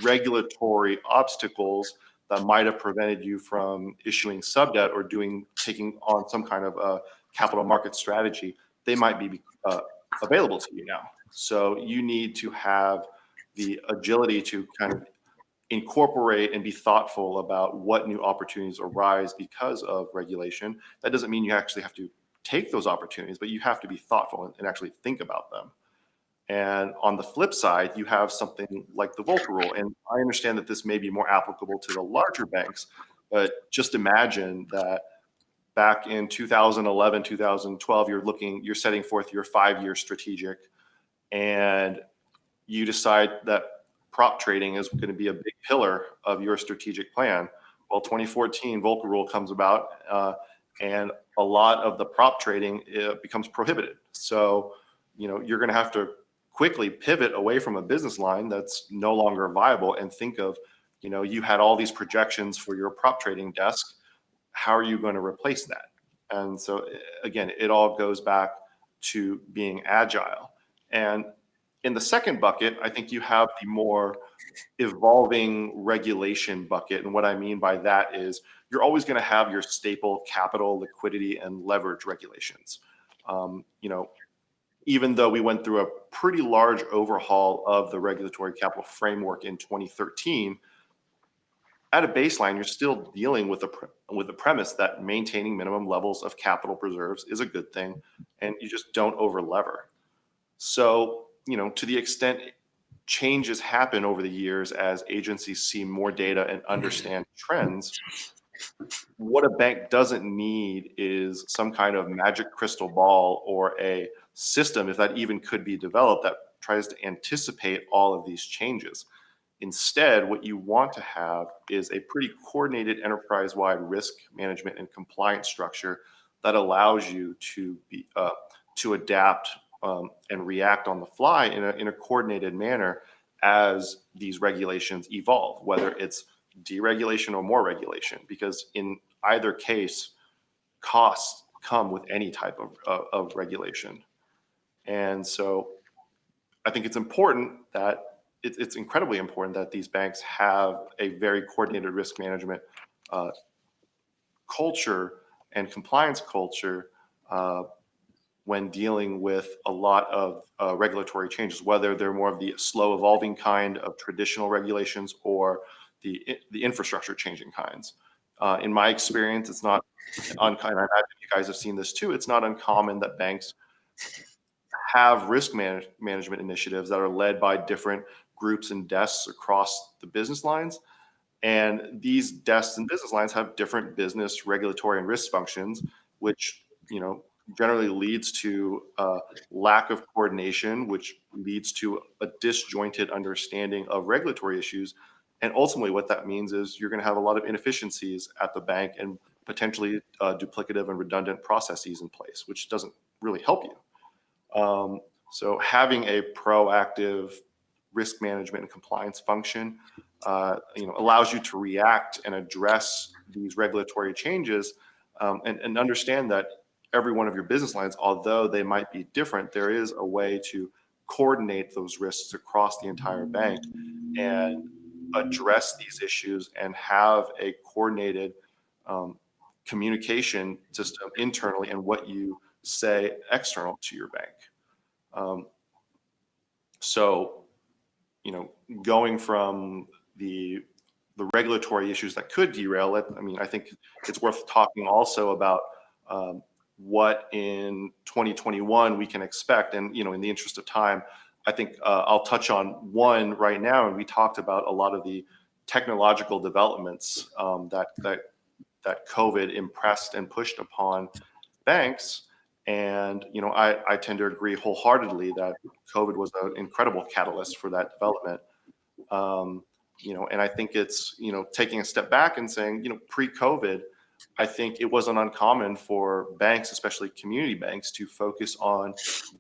regulatory obstacles that might have prevented you from issuing sub-debt or taking on some kind of a capital market strategy, they might be available to you now. So you need to have the agility to kind of incorporate and be thoughtful about what new opportunities arise because of regulation. That doesn't mean you actually have to take those opportunities, but you have to be thoughtful and actually think about them. And on the flip side, you have something like the Volcker rule. And I understand that this may be more applicable to the larger banks, but just imagine that back in 2011, 2012, you're setting forth your 5-year strategic, and you decide that prop trading is going to be a big pillar of your strategic plan. Well, 2014 Volcker rule comes about, and a lot of the prop trading becomes prohibited. So, you're going to have to quickly pivot away from a business line that's no longer viable and think of, you had all these projections for your prop trading desk. How are you going to replace that? And so again, it all goes back to being agile. And in the second bucket, I think you have the more evolving regulation bucket. And what I mean by that is you're always going to have your staple capital, liquidity, and leverage regulations. Even though we went through a pretty large overhaul of the regulatory capital framework in 2013, at a baseline, you're still dealing with the premise that maintaining minimum levels of capital reserves is a good thing, and you just don't over-lever. So, to the extent changes happen over the years as agencies see more data and understand trends, what a bank doesn't need is some kind of magic crystal ball or a system, if that even could be developed, that tries to anticipate all of these changes. Instead, what you want to have is a pretty coordinated enterprise-wide risk management and compliance structure that allows you to adapt and react on the fly in a coordinated manner as these regulations evolve, whether it's deregulation or more regulation, because in either case, costs come with any type of regulation. And so I think it's important that it's incredibly important that these banks have a very coordinated risk management culture and compliance culture when dealing with a lot of regulatory changes, whether they're more of the slow evolving kind of traditional regulations or the infrastructure changing kinds. In my experience, it's not uncommon. I imagine you guys have seen this too. It's not uncommon that banks have risk management initiatives that are led by different groups and desks across the business lines. And these desks and business lines have different business, regulatory, and risk functions, which, generally leads to lack of coordination, which leads to a disjointed understanding of regulatory issues. And ultimately what that means is you're going to have a lot of inefficiencies at the bank and potentially duplicative and redundant processes in place, which doesn't really help you. So having a proactive risk management and compliance function, allows you to react and address these regulatory changes, and understand that every one of your business lines, although they might be different, there is a way to coordinate those risks across the entire bank and address these issues and have a coordinated communication system internally and what you say external to your bank. So, going from the regulatory issues that could derail it, I think it's worth talking also about what in 2021 we can expect. And, in the interest of time, I think I'll touch on one right now. And we talked about a lot of the technological developments that COVID impressed and pushed upon banks. And, I tend to agree wholeheartedly that COVID was an incredible catalyst for that development. And I think it's, taking a step back and saying, pre-COVID, I think it wasn't uncommon for banks, especially community banks, to focus on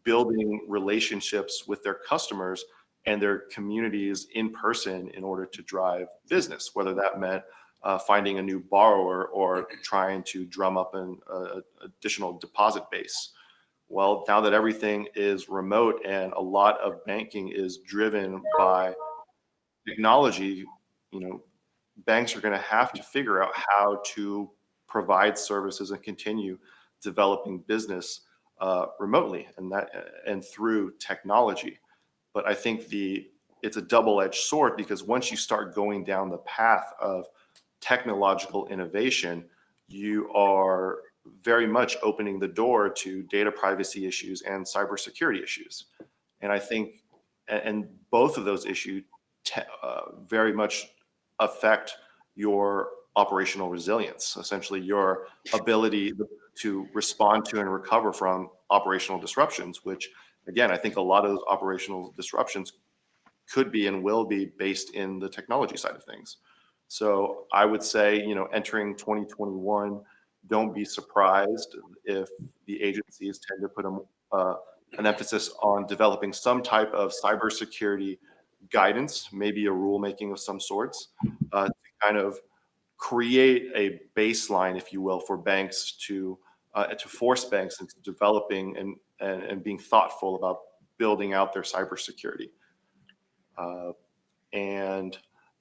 building relationships with their customers and their communities in person in order to drive business, whether that meant finding a new borrower or trying to drum up an additional deposit base. Well, now that everything is remote and a lot of banking is driven by technology, banks are going to have to figure out how to provide services and continue developing business remotely and through technology. But I think it's a double-edged sword, because once you start going down the path of technological innovation, you are very much opening the door to data privacy issues and cybersecurity issues. And I think, and both of those issues very much affect your operational resilience, essentially your ability to respond to and recover from operational disruptions, which, again, I think a lot of those operational disruptions could be and will be based in the technology side of things. So I would say, entering 2021, don't be surprised if the agencies tend to put an emphasis on developing some type of cybersecurity guidance, maybe a rulemaking of some sorts, to kind of create a baseline, if you will, for banks to force banks into developing and being thoughtful about building out their cybersecurity.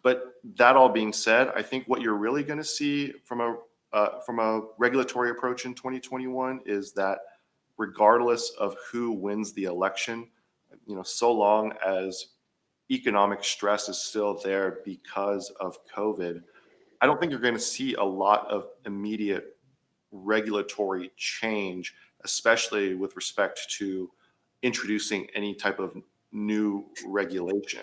But that all being said, I think what you're really going to see from a regulatory approach in 2021 is that regardless of who wins the election, so long as economic stress is still there because of COVID, I don't think you're going to see a lot of immediate regulatory change, especially with respect to introducing any type of new regulation.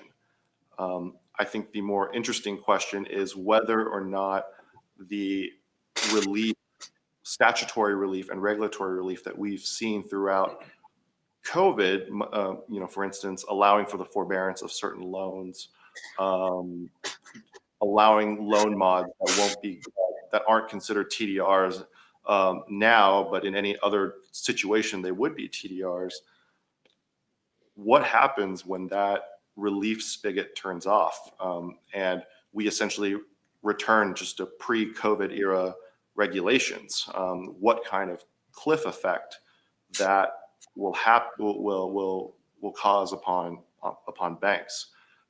I think the more interesting question is whether or not the statutory relief and regulatory relief that we've seen throughout COVID, for instance, allowing for the forbearance of certain loans, allowing loan mods that aren't considered TDRs now, but in any other situation they would be TDRs. What happens when that relief spigot turns off and we essentially return just to pre-COVID era regulations? What kind of cliff effect that will cause upon banks?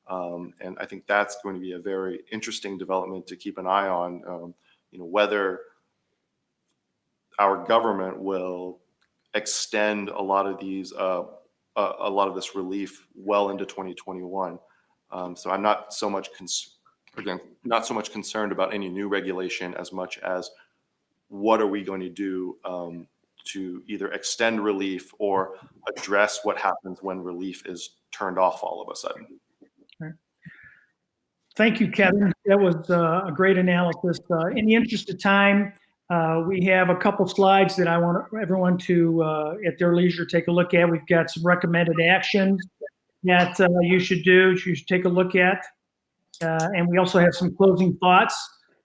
And I think that's going to be a very interesting development to keep an eye on. Whether our government will extend a lot of this relief well into 2021. So I'm not so much concerned about any new regulation as much as what are we going to do to either extend relief or address what happens when relief is turned off all of a sudden. Thank you, Kevin. That was a great analysis. In the interest of time, we have a couple slides that I want everyone to, at their leisure, take a look at. We've got some recommended actions that you should take a look at. And we also have some closing thoughts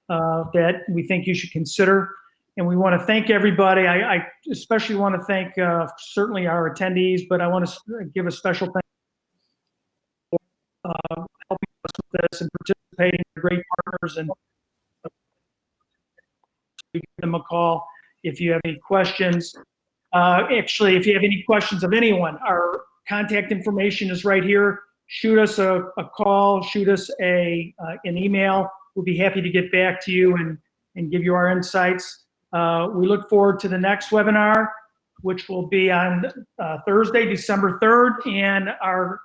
that we think you should consider. And we want to thank everybody. I especially want to thank certainly our attendees, but I want to give a special thanks for helping us with this and participating. Great partners, and give them a call if you have any questions. Actually, if you have any questions of anyone, our contact information is right here. Shoot us a call, shoot us an email. We'll be happy to get back to you and give you our insights. We look forward to the next webinar, which will be on Thursday, December 3rd. And our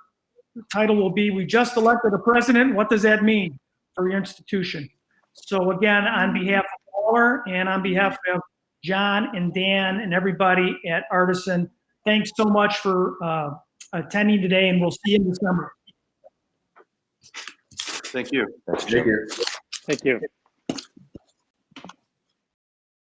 title will be, "We just elected a president. What does that mean for your institution?" So again, on behalf of Waller and on behalf of John and Dan and everybody at Artisan, thanks so much for attending today, and we'll see you in December. Thank you. Thanks, Jim. Thank you. Thank you.